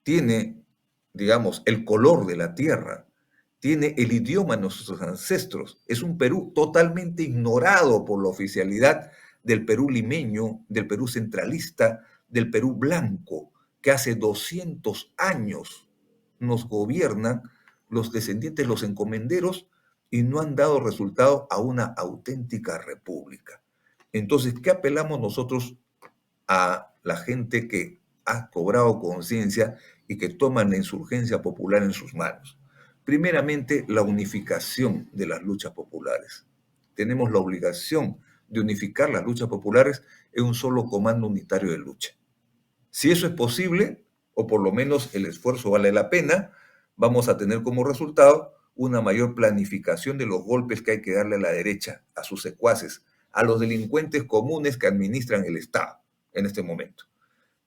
tiene, digamos, el color de la tierra, tiene el idioma de nuestros ancestros. Es un Perú totalmente ignorado por la oficialidad del Perú limeño, del Perú centralista, del Perú blanco, que hace 200 años nos gobiernan los descendientes, los encomenderos, y no han dado resultado a una auténtica república. Entonces, ¿qué apelamos nosotros a la gente que ha cobrado conciencia y que toman la insurgencia popular en sus manos? Primeramente, la unificación de las luchas populares. Tenemos la obligación de unificar las luchas populares en un solo comando unitario de lucha. Si eso es posible, o por lo menos el esfuerzo vale la pena, vamos a tener como resultado una mayor planificación de los golpes que hay que darle a la derecha, a sus secuaces, a los delincuentes comunes que administran el Estado en este momento.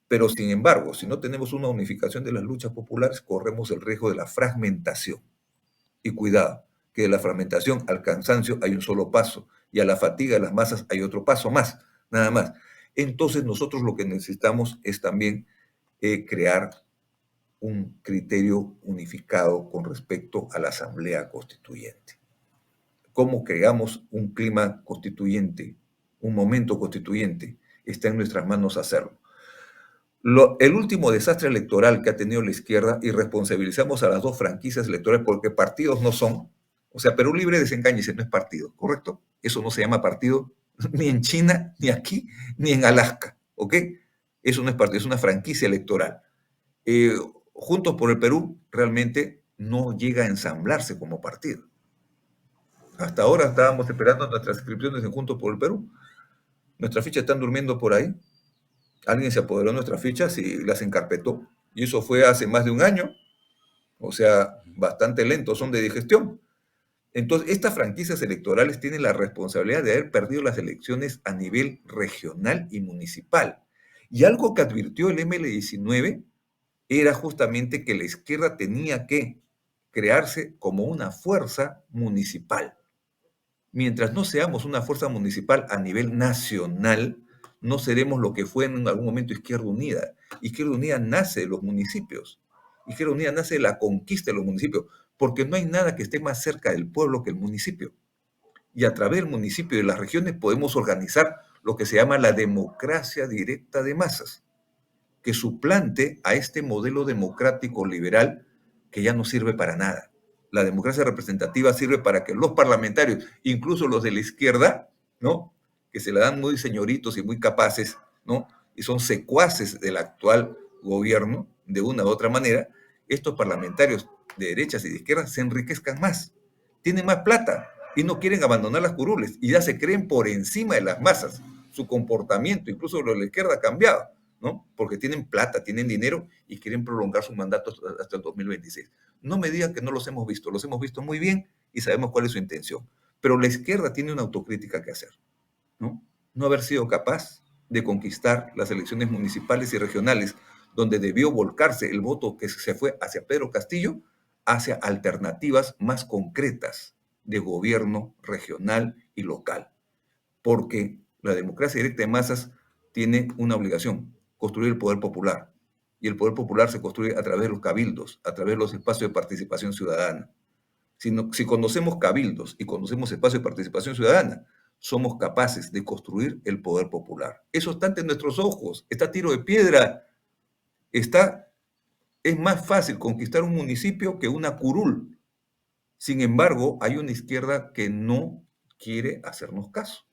Pero sin embargo, si no tenemos una unificación de las luchas populares, corremos el riesgo de la fragmentación. Y cuidado, que de la fragmentación al cansancio hay un solo paso y a la fatiga de las masas hay otro paso más, nada más. Entonces nosotros lo que necesitamos es también crear un criterio unificado con respecto a la Asamblea Constituyente. ¿Cómo creamos un clima constituyente, un momento constituyente? Está en nuestras manos hacerlo. El último desastre electoral que ha tenido la izquierda, y responsabilizamos a las dos franquicias electorales porque partidos no son, o sea, Perú Libre, desengáñese, no es partido, ¿correcto? Eso no se llama partido ni en China, ni aquí, ni en Alaska, ¿ok? Eso no es partido, es una franquicia electoral. Eh, Juntos por el Perú realmente no llega a ensamblarse como partido. Hasta ahora estábamos esperando nuestras inscripciones en Juntos por el Perú. Nuestras fichas están durmiendo por ahí. Alguien se apoderó de nuestras fichas y las encarpetó. Y eso fue hace más de un año. O sea, bastante lentos son de digestión. Entonces, estas franquicias electorales tienen la responsabilidad de haber perdido las elecciones a nivel regional y municipal. Y algo que advirtió el ML19 era justamente que la izquierda tenía que crearse como una fuerza municipal. Mientras no seamos una fuerza municipal a nivel nacional, no seremos lo que fue en algún momento Izquierda Unida. Izquierda Unida nace de los municipios. Izquierda Unida nace de la conquista de los municipios, porque no hay nada que esté más cerca del pueblo que el municipio. Y a través del municipio y de las regiones podemos organizar lo que se llama la democracia directa de masas, que suplante a este modelo democrático liberal que ya no sirve para nada. La democracia representativa sirve para que los parlamentarios, incluso los de la izquierda, ¿no? Que se la dan muy señoritos y muy capaces, ¿no? Y son secuaces del actual gobierno, de una u otra manera, estos parlamentarios de derechas y de izquierdas se enriquezcan más, tienen más plata, y no quieren abandonar las curules y ya se creen por encima de las masas. Su comportamiento, incluso lo de la izquierda, ha cambiado, ¿no? Porque tienen plata, tienen dinero y quieren prolongar su mandato hasta el 2026. No me digan que no los hemos visto muy bien y sabemos cuál es su intención. Pero la izquierda tiene una autocrítica que hacer, ¿no? No haber sido capaz de conquistar las elecciones municipales y regionales, donde debió volcarse el voto que se fue hacia Pedro Castillo, hacia alternativas más concretas de gobierno regional y local. Porque la democracia directa de masas tiene una obligación: construir el poder popular. Y el poder popular se construye a través de los cabildos, a través de los espacios de participación ciudadana. Si conocemos cabildos y conocemos espacios de participación ciudadana, somos capaces de construir el poder popular. Eso está ante nuestros ojos, está a tiro de piedra. Es más fácil conquistar un municipio que una curul. Sin embargo, hay una izquierda que no quiere hacernos caso,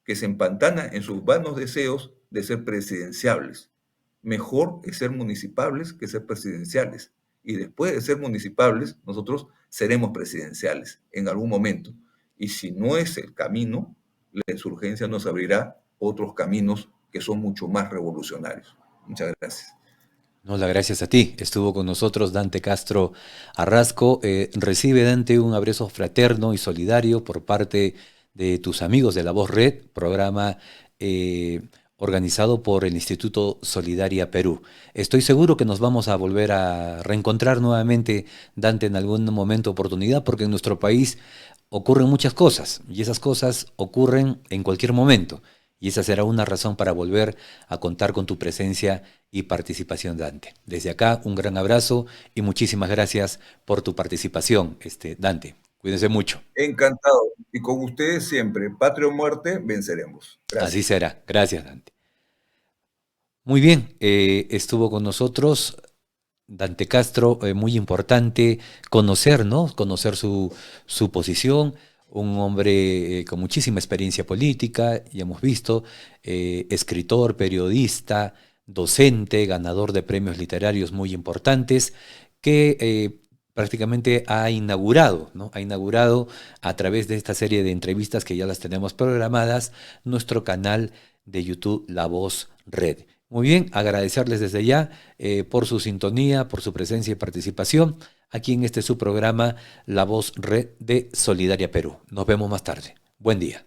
que se empantana en sus vanos deseos de ser presidenciables. Mejor es ser municipales que ser presidenciales. Y después de ser municipales, nosotros seremos presidenciales en algún momento. Y si no es el camino, la insurgencia nos abrirá otros caminos que son mucho más revolucionarios. Muchas gracias. No, las gracias a ti. Estuvo con nosotros Dante Castro Arrasco. Recibe, Dante, un abrazo fraterno y solidario por parte de tus amigos de La Voz Red, programa organizado por el Instituto Solidaria Perú. Estoy seguro que nos vamos a volver a reencontrar nuevamente, Dante, en algún momento, oportunidad, porque en nuestro país ocurren muchas cosas y esas cosas ocurren en cualquier momento. Y esa será una razón para volver a contar con tu presencia y participación, Dante. Desde acá, un gran abrazo y muchísimas gracias por tu participación, Dante. Cuídense mucho. Encantado. Y con ustedes siempre, patria o muerte, venceremos. Así Gracias. será. Gracias, Dante. Muy bien, estuvo con nosotros Dante Castro, muy importante conocer, ¿no? Conocer su posición, un hombre con muchísima experiencia política, ya hemos visto, escritor, periodista, docente, ganador de premios literarios muy importantes, que prácticamente ha inaugurado, ¿no? Ha inaugurado a través de esta serie de entrevistas que ya las tenemos programadas, nuestro canal de YouTube La Voz Red. Muy bien, agradecerles desde ya por su sintonía, por su presencia y participación aquí en este su programa La Voz Red de Solidaria Perú. Nos vemos más tarde. Buen día.